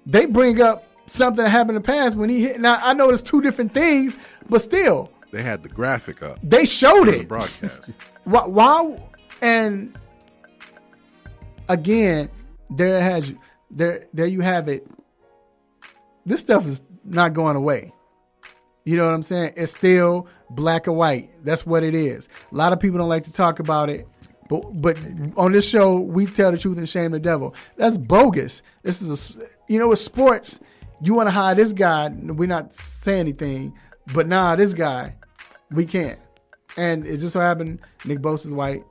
S2: They bring up something that happened in the past when he hit. Now I know there's 2 different things, but still,
S3: they had the graphic up.
S2: They showed it.
S3: The broadcast.
S2: Wow. And again, there you have it. This stuff is not going away. You know what I'm saying? It's still black and white. That's what it is. A lot of people don't like to talk about it. But on this show, we tell the truth and shame the devil. That's bogus. This is with sports, you want to hire this guy, we're not saying anything, but nah, this guy, we can't. And it just so happened Nick Bosa is white,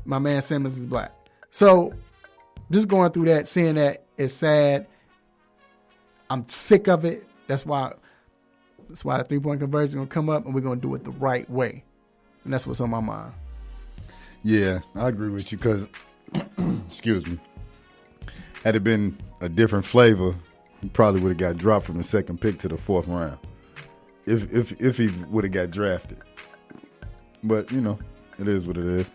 S2: my man Simmons is black. So just going through that, seeing that, is sad. I'm sick of it. That's why the 3-point conversion will come up, and we're going to do it the right way. And that's what's on my mind.
S4: Yeah, I agree with you because, excuse me, had it been a different flavor, he probably would have got dropped from the 2nd pick to the 4th round if he would have got drafted. But, It is what it is.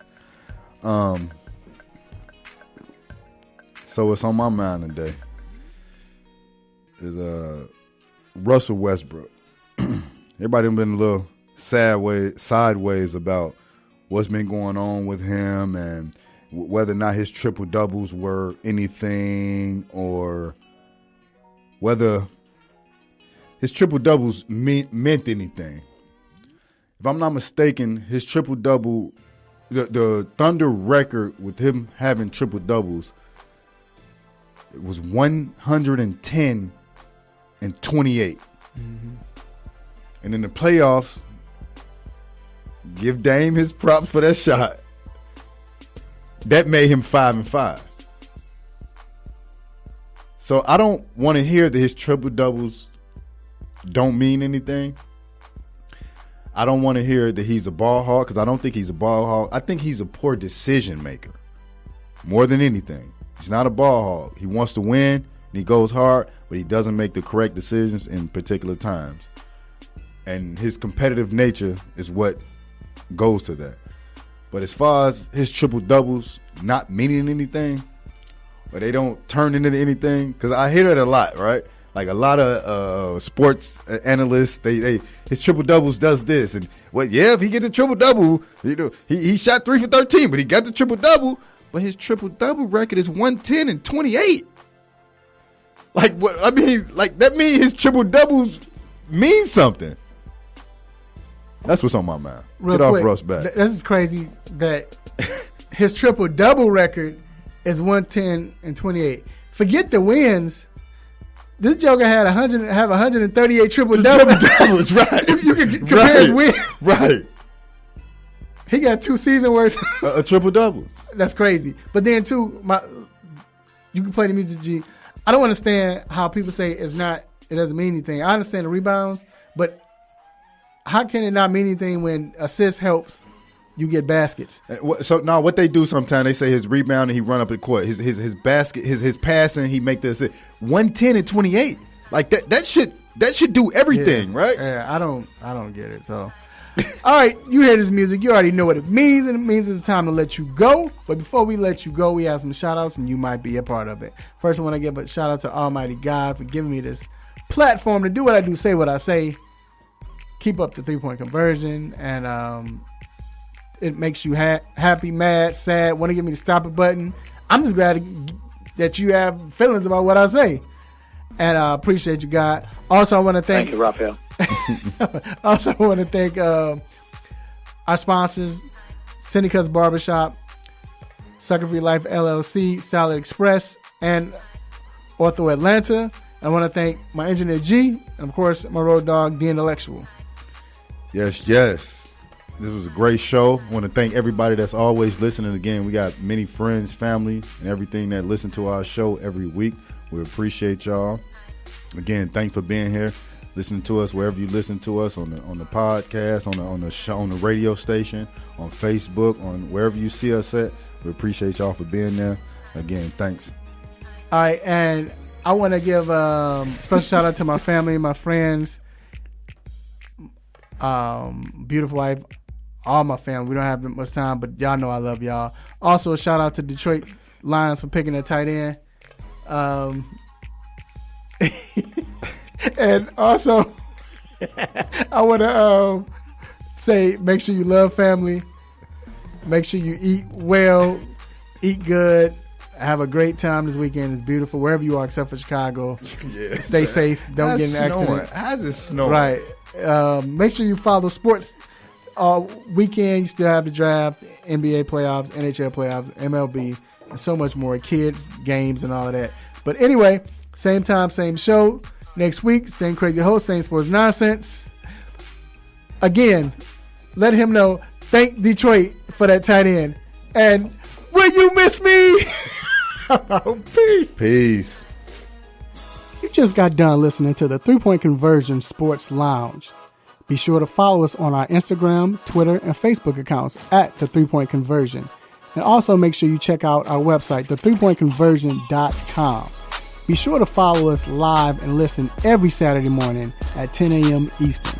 S4: So what's on my mind today is Russell Westbrook. Everybody been a little sideways about what's been going on with him and whether or not his triple doubles were anything or whether his triple doubles meant anything. If I'm not mistaken, his triple double, the Thunder record with him having triple doubles, it was 110 and 28. Mm-hmm. And in the playoffs, give Dame his props for that shot. That made him 5-5. So I don't want to hear that his triple doubles don't mean anything. I don't want to hear that he's a ball hog because I don't think he's a ball hog. I think he's a poor decision maker more than anything. He's not a ball hog. He wants to win and he goes hard, but he doesn't make the correct decisions in particular times. And his competitive nature is what goes to that. But as far as his triple doubles not meaning anything, or they don't turn into anything, because I hear it a lot, right? Like a lot of sports analysts, they his triple doubles does this, and if he get the triple double, he shot 3 for 13, but he got the triple double, but his triple double record is 110 and 28. Like what? I mean, like that means his triple doubles mean something. That's what's on my mind.
S2: Real
S4: Get
S2: quick,
S4: off Russ back.
S2: This is crazy that his triple double record is 110 and 28. Forget the wins. This joker had 138 triple doubles.
S4: Right?
S2: You can compare his wins.
S4: Right.
S2: He got 2 season worth
S4: a triple double.
S2: That's crazy. But then too, you can play the music, G. I don't understand how people say it doesn't mean anything. I understand the rebounds, but how can it not mean anything when assist helps you get baskets?
S4: So now what they do sometimes, they say his rebound and he run up the court. His basket, his passing, he make the assist. 110 and 28. Like that should do everything, right?
S2: Yeah, I don't get it. So all right, you hear this music, you already know what it means, and it means it's time to let you go. But before we let you go, we have some shout outs and you might be a part of it. First, I want to give a shout out to Almighty God for giving me this platform to do what I do, say what I say. Keep up the 3-point conversion, and it makes you happy, mad, sad, want to give me the stop it button. I'm just glad that you have feelings about what I say, and I appreciate you, God. Also, I want to thank
S25: you, Raphael.
S2: Also, I want to thank our sponsors, Seneca's Barbershop, Sucker Free Life LLC, Salad Express, and Ortho Atlanta. And I want to thank my engineer, G, and of course, my road dog, The Intellectual.
S4: Yes. This was a great show. I want to thank everybody that's always listening. Again, we got many friends, family, and everything that listen to our show every week. We appreciate y'all. Again, thanks for being here, listening to us wherever you listen to us, on the podcast, on the show, on the radio station, on Facebook, on wherever you see us at. We appreciate y'all for being there. Again, thanks.
S2: All right, and I want to give a special shout out to my family, my friends, beautiful wife, all my family. We don't have much time, but y'all know I love y'all. Also, a shout out to Detroit Lions for picking that tight end. And also, I want to say, make sure you love family. Make sure you eat well, eat good. Have a great time this weekend. It's beautiful wherever you are except for Chicago.
S4: Yes,
S2: stay safe. Don't get in an accident.
S4: How's it snowing?
S2: Right. Make sure you follow sports all weekend. You still have the draft, NBA playoffs, NHL playoffs, MLB, and so much more. Kids, games, and all of that. But anyway, same time, same show. Next week, same crazy host, same sports nonsense. Again, let him know. Thank Detroit for that tight end. And will you miss me? Peace.
S4: Peace.
S2: You just got done listening to the 3-Point Conversion Sports Lounge. Be sure to follow us on our Instagram, Twitter, and Facebook accounts at the 3-Point Conversion. And also make sure you check out our website, the3pointconversion.com. Be sure to follow us live and listen every Saturday morning at 10 a.m. Eastern.